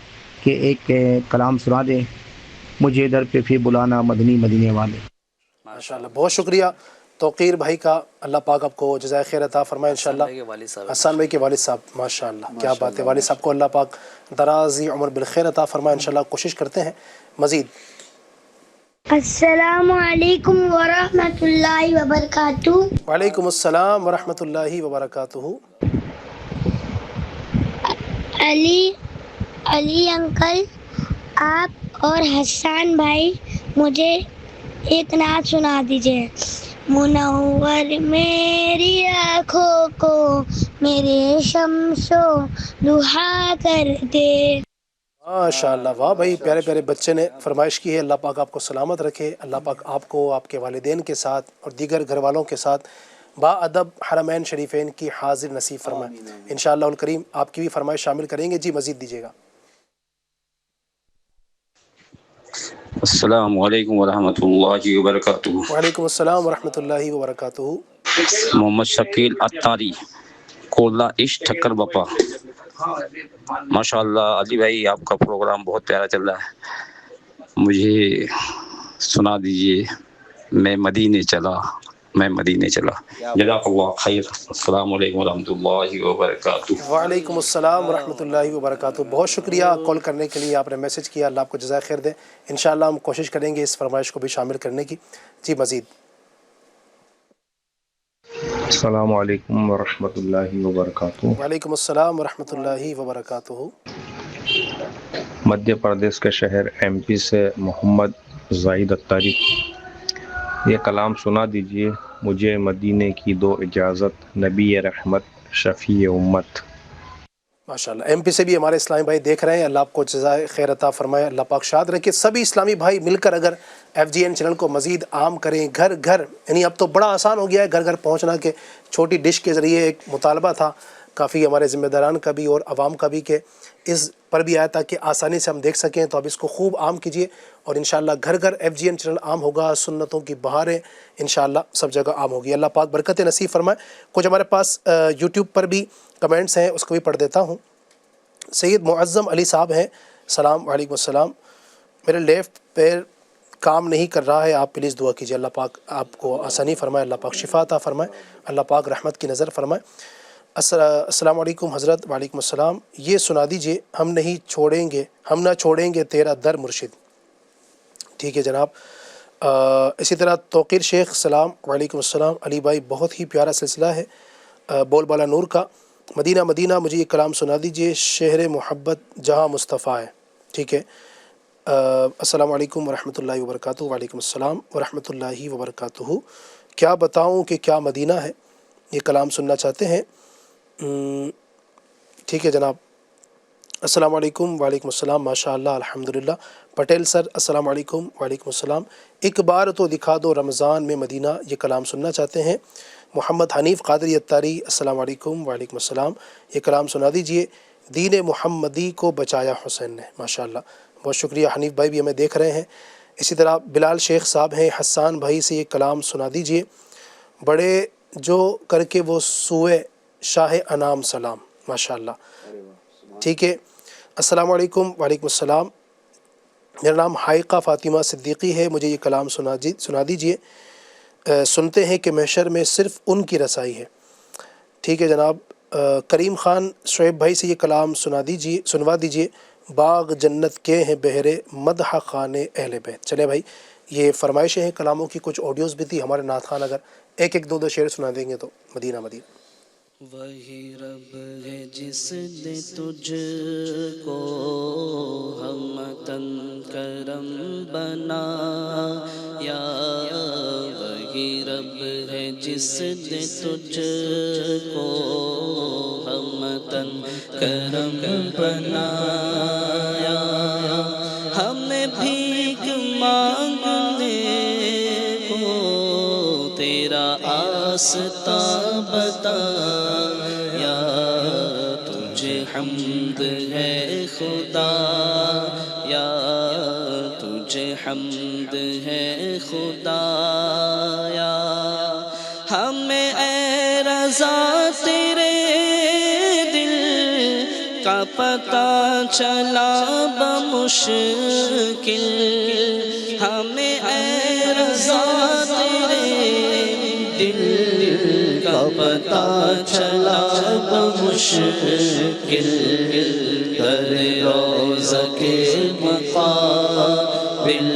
کہ ایک کلام سنا دیں، مجھے ادھر پہ پھر بلانا مدنی مدینے والے۔ ماشاءاللہ، بہت شکریہ توقیر بھائی کا، اللہ پاک آپ کو جزائے خیر عطا فرمائے انشاءاللہ۔ حسان بھائی کے والد صاحب، ماشاءاللہ کیا بات ہے، والد صاحب کو اللہ پاک درازی عمر بالخیر عطا فرمائے انشاءاللہ۔ کوشش کرتے ہیں مزید۔ السلام علیکم ورحمۃ اللہ وبرکاتہ۔ وعلیکم السلام ورحمۃ اللہ وبرکاتہ۔ علی انکل، آپ اور حسان بھائی مجھے ایک نعت سنا دیجیے۔ منور میری آنکھوں کو میرے شمس و ضحیٰ کر دے۔ ماشاءاللہ، واہ بھائی، پیارے پیارے بچے نے فرمائش کی ہے۔ اللہ پاک آپ کو سلامت رکھے، اللہ پاک آپ کو آپ کے والدین کے ساتھ اور دیگر گھر والوں کے ساتھ با ادب حرمین شریفین کی حاضر نصیب فرمائے انشاءاللہ الکریم۔ آپ کی بھی فرمائش شامل کریں گے، جی مزید دیجیے گا۔ السلام علیکم ورحمۃ اللہ وبرکاتہ۔ وعلیکم السلام ورحمۃ اللہ وبرکاتہ۔ محمد شکیل اتاری کولا عشق ٹھکر بپا۔ ماشاءاللہ علی بھائی، آپ کا پروگرام بہت پیارا چل رہا ہے، مجھے سنا دیجئے میں مدینے چلا، میں مدینے چلا۔ جزاک اللہ خیر۔ السلام علیکم ورحمۃ اللہ وبرکاتہ۔ وعلیکم السلام ورحمۃ اللہ وبرکاتہ۔ بہت شکریہ کال کرنے کے لیے، آپ نے میسج کیا، اللہ آپ کو جزائے خیر دے۔ انشاءاللہ ہم کوشش کریں گے اس فرمائش کو بھی شامل کرنے کی۔ جی مزید۔ السلام علیکم ورحمۃ اللہ وبرکاتہ۔ وعلیکم السلام ورحمۃ اللہ وبرکاتہ۔ مدھیہ پردیش کے شہر MP سے محمد زاہد اتاری، یہ کلام سنا دیجئے، مجھے مدینے کی دو اجازت، نبی رحمت شفیع امت۔ ماشاءاللہ، MP سے بھی ہمارے اسلامی بھائی دیکھ رہے ہیں، اللہ آپ کو جزائے خیر عطا فرمائے، اللہ پاک شاد رکھے۔ سبھی اسلامی بھائی مل کر اگر FGN چینل کو مزید عام کریں، گھر گھر، یعنی اب تو بڑا آسان ہو گیا ہے گھر گھر پہنچنا، کہ چھوٹی ڈش کے ذریعے ایک مطالبہ تھا کافی ہمارے ذمہ داران کا بھی اور عوام کا بھی، کہ اس پر بھی آیا تھا کہ آسانی سے ہم دیکھ سکیں، تو اب اس کو خوب عام کیجئے اور انشاءاللہ گھر گھر FGN چینل عام ہوگا، سنتوں کی بہاریں انشاءاللہ سب جگہ عام ہوگی۔ اللہ پاک برکت نصیب فرمائے۔ کچھ ہمارے پاس YouTube پر بھی کمنٹس ہیں، اس کو بھی پڑھ دیتا ہوں۔ سید معظم علی صاحب ہیں، سلام، وعلیکم السلام، میرے لیفٹ پیر کام نہیں کر رہا ہے، آپ پلیز دعا کیجیے، اللہ پاک آپ کو آسانی فرمائے، اللہ پاک شفا عطا فرمائے، اللہ پاک رحمت کی نظر فرمائے۔ السلام علیکم حضرت۔ وعلیکم السلام، یہ سنا دیجئے، ہم نہ چھوڑیں گے تیرا در مرشد۔ ٹھیک ہے جناب۔ اسی طرح توقیر شیخ، سلام، وعلیکم السلام، علی بھائی بہت ہی پیارا سلسلہ ہے بول بالا نور کا، مدینہ مدینہ مجھے یہ کلام سنا دیجئے، شہر محبت جہاں مصطفیٰ ہے۔ ٹھیک ہے۔ السلام علیکم ورحمۃ اللہ وبرکاتہ۔ وعلیکم السلام ورحمۃ اللہ وبرکاتہ۔ کیا بتاؤں کہ کیا مدینہ ہے، یہ کلام سننا چاہتے ہیں۔ ٹھیک ہے جناب۔ السلام علیکم، وعلیکم السلام، ماشاءاللہ، الحمدللہ۔ پٹیل سر، السلام علیکم، وعلیکم السلام، ایک بار تو دکھا دو رمضان میں مدینہ، یہ کلام سننا چاہتے ہیں۔ محمد حنیف قادری اتاری، السلام علیکم، وعلیکم السلام، یہ کلام سنا دیجئے، دین محمدی کو بچایا حسین نے۔ ماشاءاللہ، بہت شکریہ، حنیف بھائی بھی ہمیں دیکھ رہے ہیں۔ اسی طرح بلال شیخ صاحب ہیں، حسان بھائی سے یہ کلام سنا دیجئے، بڑے جو کر کے وہ سوئے شاہ انام سلام۔ ماشاءاللہ، ٹھیک ہے۔ السلام علیکم، وعلیکم السلام، میرا نام حائقہ فاطمہ صدیقی ہے، مجھے یہ کلام سنا دیجئے، سنتے ہیں کہ محشر میں صرف ان کی رسائی ہے۔ ٹھیک ہے جناب۔ کریم خان شعیب بھائی سے یہ کلام سنوا دیجیے. باغ جنت کے ہیں بہرے مدح خانے اہل بیت. چلے بھائی یہ فرمائشیں ہیں کلاموں کی, کچھ آڈیوز بھی تھی. ہمارے نعت خان اگر ایک ایک دو دو شعر سنا دیں گے تو مدینہ مدینہ. وہی رب ہے جس نے تجھ کو ہمتن کرم بنایا, وہی رب ہے جس نے تجھ کو ہمتن کرم بنایا. ہمیں بھیک مانگنے کو تیرا آستا بتایا, تجھے حمد ہے خدا یا تجھے حمد ہے خدا یا. ہمیں اے رضا تیرے دل کا پتہ چلا بمشکل, ہمیں اے رضا تیرے دل کا پتہ چلا بمشکل. در روضہ کے مقابل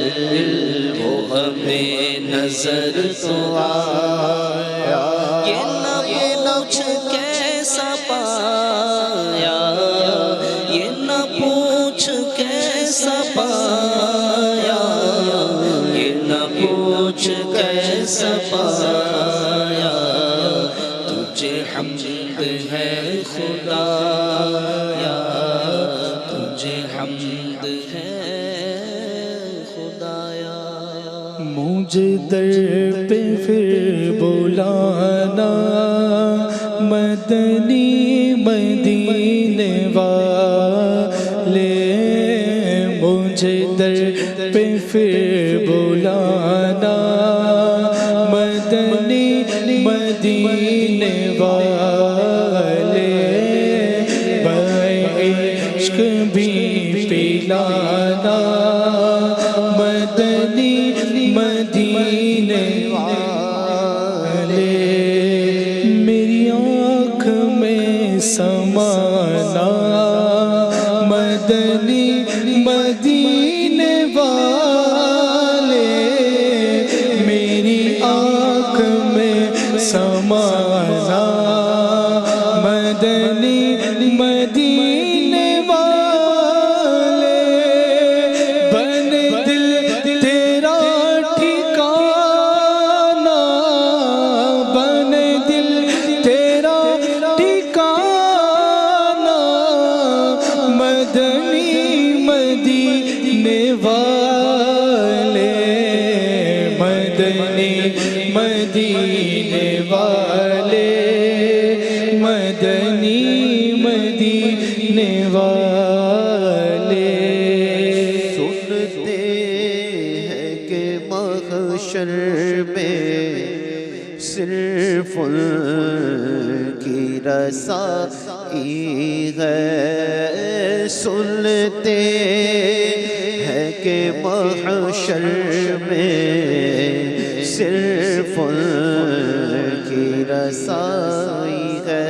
وہ ہمیں نظر تو آیا, یہ نہ پوچھ کیسا پایا, یہ نہ پوچھ کیسا پایا, یہ نہ پوچھ کیسا پایا. تجھے حمد ہے خدا یا تجھے حمد ہے خدایا. مجھے در پہ پھر بلانا مدنی مدینے والے, مجھے در پہ پھر بلانا مدنی مدینے والے, عشق بھی پلانا مدنی مدینے والے. میری آنکھ میں سمانا مدنی مدینے والے, میری آنکھ میں سمانا مدنی مدینے والے. بن دل تیرا ٹھکانا, بن دل تیرا ٹھکانا مدنی مدینے والے, مدنی مدینے والے, مدنی مدینے والے. سنتے ہیں کہ محشر میں صرف ان کی رسائی ہے, سنتے ہیں کہ محشر میں صرف ان کی رسائی ہے,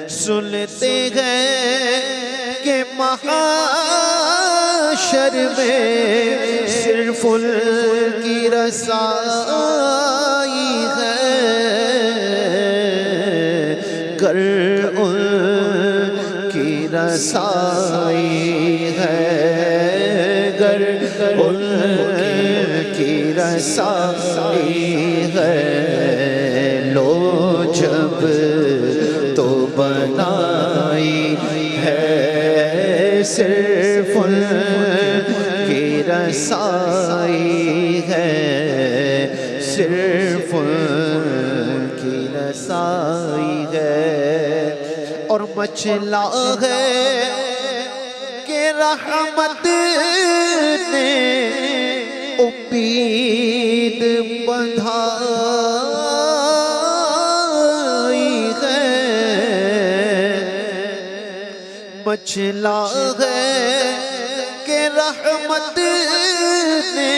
سنتے ہیں کہ محشر میں صرف ان کی رسائی ہے, گر ان کی رسائی ہے, گر ان کی رسائی ہے. لو جب تو بنائی ہے صرف ان کی رسائی ہے, صرف ان کی رسائی ہے. اور مچلا ہے کہ رحمت نے امید بندھائی ہے, مچلا ہے کہ رحمت نے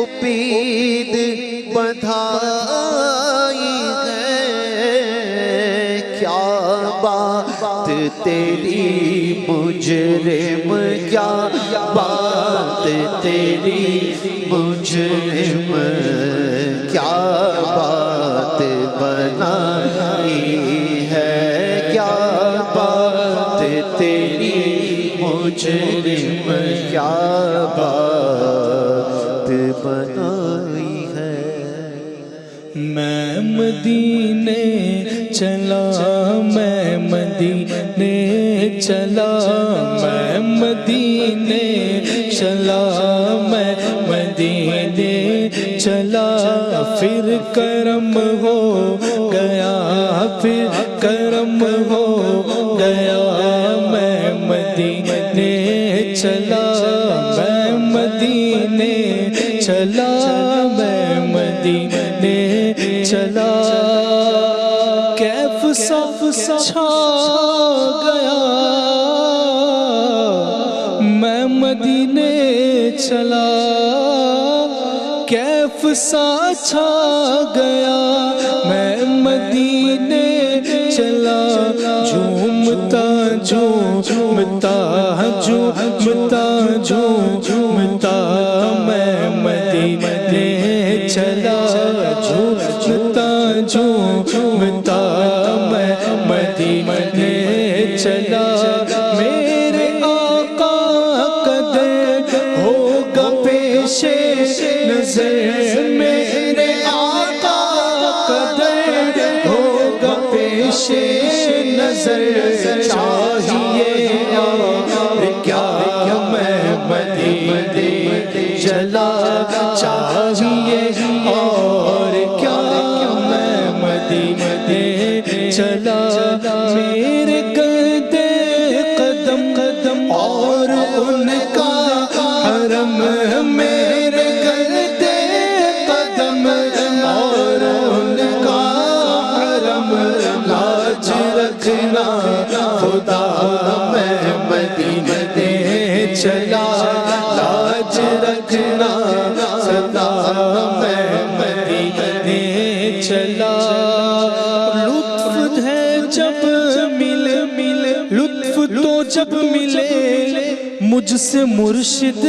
امید بندھائی ہے. تیری مجرم کیا بات تیری مجرم کیا بات بنائی ہے کیا بات تیری مجرم کیا بات بنائی ہے میں مدینے چلا میں مدینے چلا میں مدینے چلا میں مدینے چلا پھر کرم ہو گیا پھر کرم ہو گیا میں مدینے چلا میں مدینے چلا میں مدینے چلا کیف صف چھا گیا میں مدینے چلا کیف سا چھا گیا میں مدینے چلا جھومتا جھومتا جھومتا جھومتا میں مدینے چلا جھومتا جھومتا میں مدینے چلا میرے آقا قدر ہوگا پیش نظر میرے آقا قدر ہوگا پیش نظر چاہیے اور کیا میں مدینے چلا چاہیے اور کیا میں مدینے چلا میرے گردے قدم قدم اور ان کا حرم میرے گردے قدم اور ان کا حرم لاج رکھنا خدا میں مدینے چلا لاج رکھنا صدا میں مدینے چلا لطف ہے جب ملے لطف تو جب ملے مجھ سے مرشد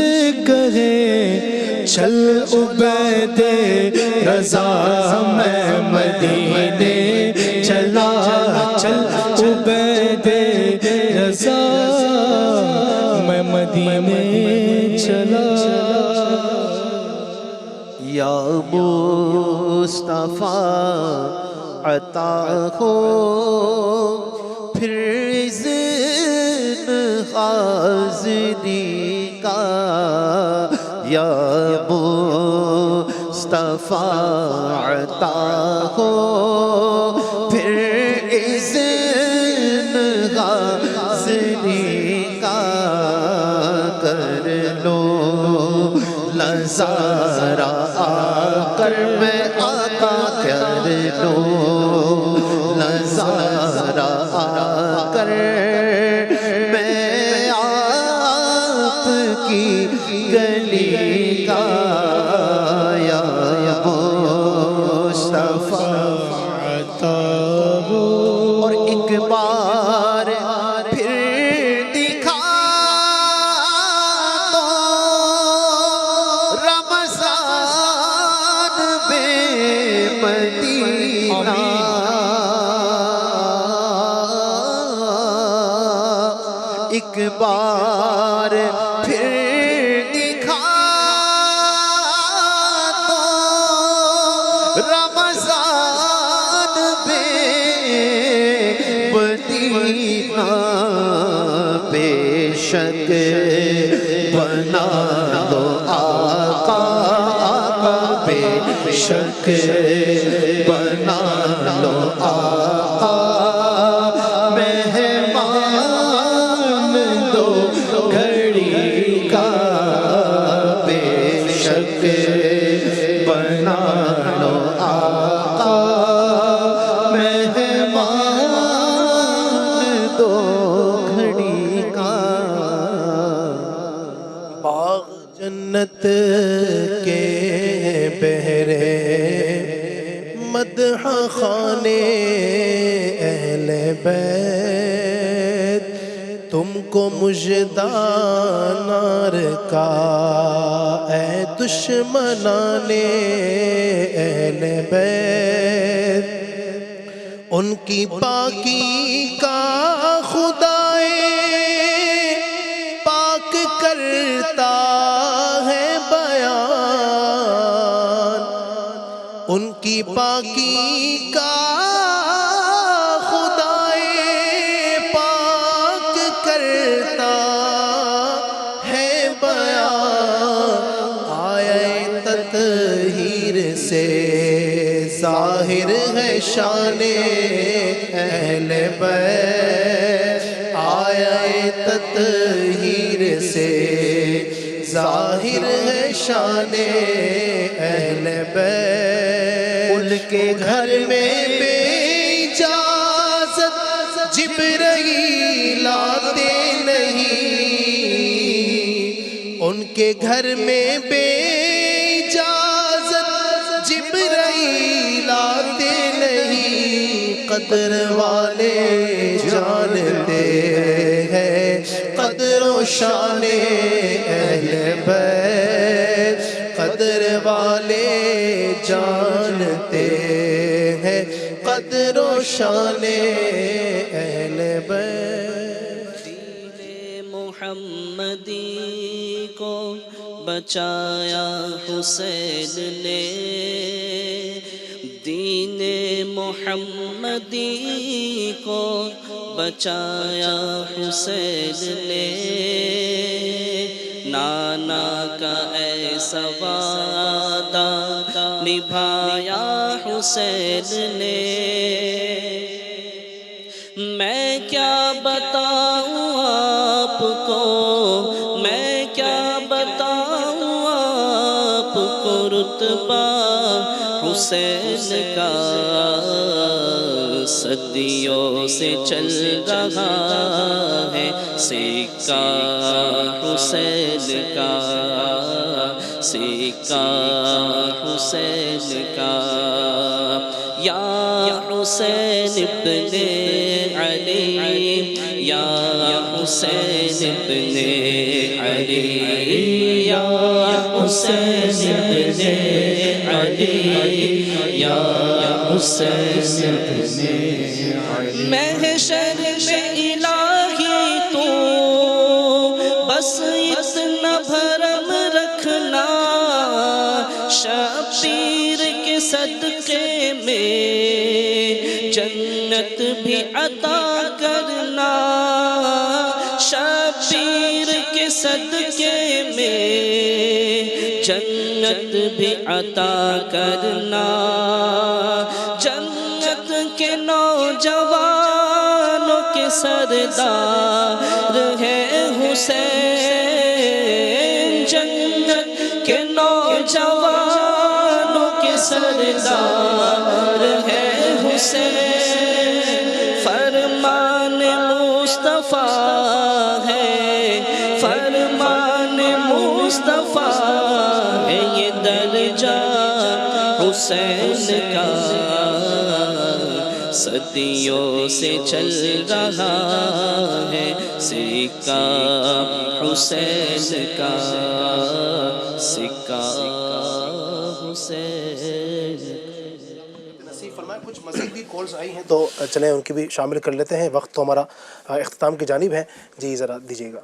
کہے چل عبید رضا میں مدینے چلا چل عبید رضا میں مدینے چلا یا مصطفیٰ عطا ہو پھر اذن حاضری کا یا مصطفیٰ عطا ہو پھر اذن حاضری کا کر لو نظارہ آ کر میں آقا کر لو نظارہ آ کر میں آپ کی گلی کا یا مصطفیٰ عطا ہو اور ایک بار پھر دکھا ایک بار پھر دکھا تو رمضان بے مدینہ بے شک بنا دو آقا آقا بے شک بنا لو آقا بنا لو آقا مہمان دو گھڑی کا باغ جنت کے بہرے مدح خانے اہل بیت تم کو مژدہ نار کا اے دشمنان اہل بیت، ان کی پاکی کا خدائے پاک کرتا ہے بیان، ان کی پاکی کا خدائے پاک کرتا ہے بیان، آیے تطہیر سے ظاہر ہے شان اہل بیت، آیے تطہیر سے ظاہر ہے شان اہل بیت، ان کے گھر میں بے اجازت جبرائیل آتے نہیں، ان کے گھر میں بے اجازت جبرائیل آتے نہیں، قدر والے جانتے ہیں قدر و شان اہل بیت، قدر والے جانتے ہیں قدر و شان اہل بیت۔ دین محمدی کو بچایا حسین نے، دین محمدی کو بچایا حسین نے، نانا کا ایسا وعدہ نبھایا حسین نے، میں کیا بتاؤں آپ کو، میں کیا بتاؤں آپ کو رتبہ حسین کا، صدیوں سے چل رہا ہے سکہ حسین کا، سکہ حسین کا، یا حسین ابن علی، یا حسین ابن علی، یا حسین ابن علی، یا حسین ابن علی، محشر میں الہی تو بس اتنا بھرم رکھنا، شبیر کے صدقے میں جنت بھی عطا کرنا، شبیر کے صدقے میں جنت بھی عطا کرنا، جنت کے نوجوانوں کے سردار ہے حسین، جنت کے نوجوانوں کے سردار ہے حسین، فرمان مصطفیٰ ہے، فرمان مصطفیٰ ہے یہ درجہ حسین کا، صدیوں سے چل رہا ہے سکہ حسین کا، سکہ حسین۔ نصیب فرمائے کچھ مزید بھی کالز آئی ہیں تو چلیں ان کی بھی شامل کر لیتے ہیں، وقت تو ہمارا اختتام کی جانب ہے، جی ذرا دیجیے گا۔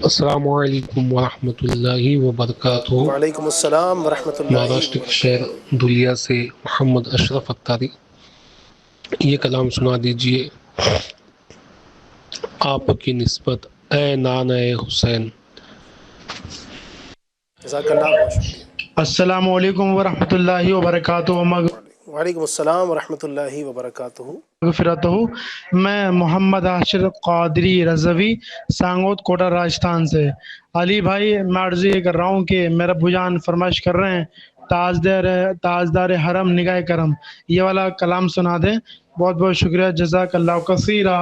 السلام علیکم ورحمۃ اللہ وبرکاتہ۔ وعلیکم السلام ورحمۃ اللہ۔ مہاراشٹر کے شہر دھولیا سے محمد اشرف اتاری، یہ کلام سنا دیجئے آپ کی نسبت اے نانہ حسین۔ جزاک اللہ، بہت شکریہ۔ السلام علیکم ورحمۃ اللہ وبرکاتہ۔ وعلیکم السلام ورحمۃ اللہ وبرکاتہ۔ مغفرتہ، میں محمد عاشر قادری رضوی سانگوت کوٹا راجستھان سے۔ علی بھائی میں عرض یہ کر رہا ہوں کہ میرا بھجان فرمائش کر رہے ہیں تاجدار حرم نگاہ کرم، یہ والا کلام سنا دیں۔ بہت بہت شکریہ، جزاک اللہ کثیرا۔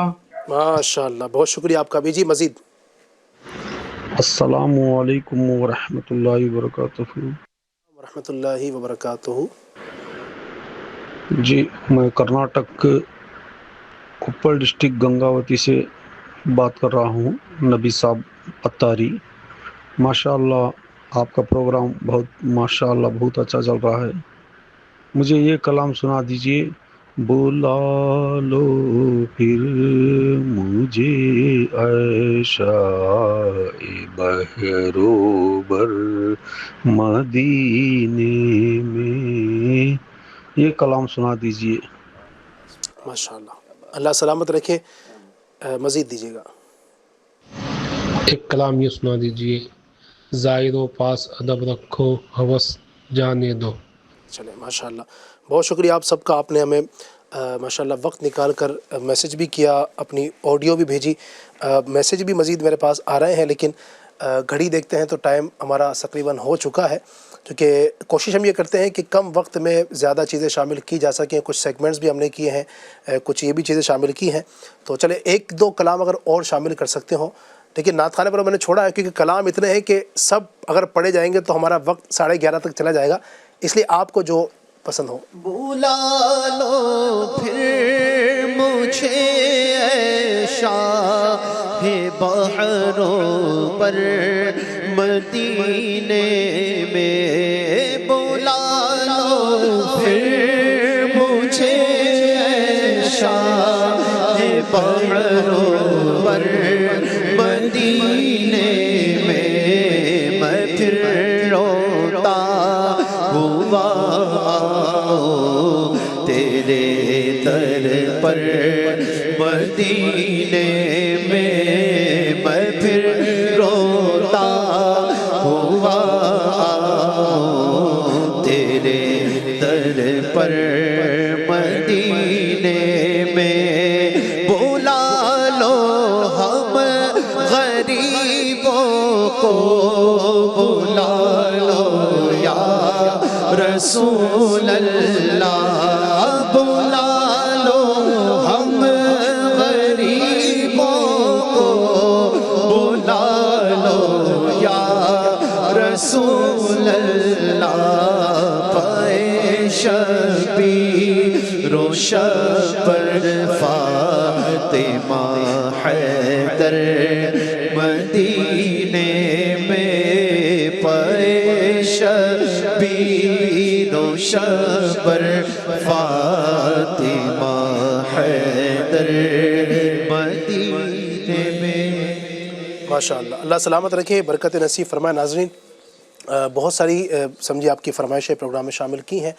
ماشاء اللہ، بہت شکریہ آپ کا بھی۔ جی مزید۔ السلام علیکم ورحمۃ اللہ وبرکاتہ۔ ورحمۃ اللہ وبرکاتہ۔ جی میں کرناٹک کوپر ڈسٹرکٹ گنگاوتی سے بات کر رہا ہوں، نبی صاحب اتاری۔ ماشاء اللہ آپ کا پروگرام ماشاء اللہ بہت اچھا چل رہا ہے۔ مجھے یہ کلام سنا دیجئے، بلا لو پھر مجھے عائشہ بہروبر مدینے میں، یہ کلام سنا دیجئے۔ ماشاءاللہ، اللہ سلامت رکھے، مزید دیجیے گا۔ ایک کلام یہ سنا دیجئے، زائروں پاس ادب رکھو ہوس جانے دو۔ چلے ماشاءاللہ، بہت شکریہ آپ سب کا، آپ نے ہمیں ماشاءاللہ وقت نکال کر میسج بھی کیا، اپنی آڈیو بھی بھیجی، میسج بھی مزید میرے پاس آ رہے ہیں، لیکن گھڑی دیکھتے ہیں تو ٹائم ہمارا تقریباً ہو چکا ہے، کیونکہ کوشش ہم یہ کرتے ہیں کہ کم وقت میں زیادہ چیزیں شامل کی جا سکیں۔ کچھ سیگمنٹس بھی ہم نے کیے ہیں، کچھ یہ بھی چیزیں شامل کی ہیں، تو چلے ایک دو کلام اگر اور شامل کر سکتے ہوں۔ لیکن نعت خانے پر میں نے چھوڑا ہے کیونکہ کلام اتنے ہیں کہ سب اگر پڑھے جائیں گے تو ہمارا وقت 11:30 تک چلا جائے گا، اس لیے آپ کو جو پسند ہو۔ بلا لو پھر مجھے اے شاہ بحروں پر مدینے میں، بلا لو پھر مجھے اے شاہ بحروں پر مدینے میں، میں پھر روتا ہوا تیرے در پر مدینے میں، میں پھر روتا ہوا تیرے در پر مدینے میں، بلا لو ہم غریبوں کو، بلا لو یا رسول اللہ، بلا لو ہم غریبوں کو، بلا لو یا رسول اللہ، پائے شبیر و شبر فاطمہ حیدر مدینے میں، پائے شبیر و شبر فاطمہ حیدر مدینے میں۔ ماشاءاللہ، اللہ سلامت رکھے، برکت نصیب فرمائے۔ ناظرین، بہت ساری سمجھیے آپ کی فرمائشیں پروگرام میں شامل کی ہیں،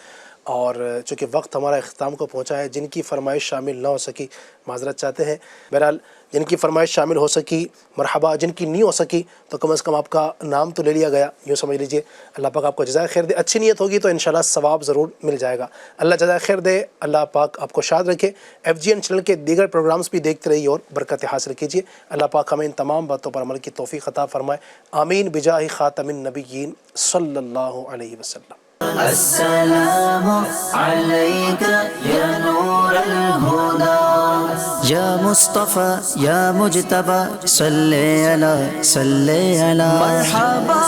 اور چونکہ وقت ہمارا اختتام کو پہنچا ہے، جن کی فرمائش شامل نہ ہو سکی معذرت چاہتے ہیں۔ بہرحال جن کی فرمائش شامل ہو سکی مرحبا، جن کی نہیں ہو سکی تو کم از کم آپ کا نام تو لے لیا گیا، یوں سمجھ لیجئے۔ اللہ پاک آپ کو جزائے خیر دے، اچھی نیت ہوگی تو انشاءاللہ ثواب ضرور مل جائے گا۔ اللہ جزائے خیر دے، اللہ پاک آپ کو شاد رکھے۔ FGN چینل کے دیگر پروگرامز بھی دیکھتے رہیے اور برکت حاصل کیجیے۔ اللہ پاک ہمیں ان تمام باتوں پر عمل کی توفیق عطا فرمائے، آمین بجاہ خاتم النبیین صلی اللہ علیہ وسلم۔ السلام عليك يا نور الهدى يا مصطفى يا مجتبى صل على مرحبا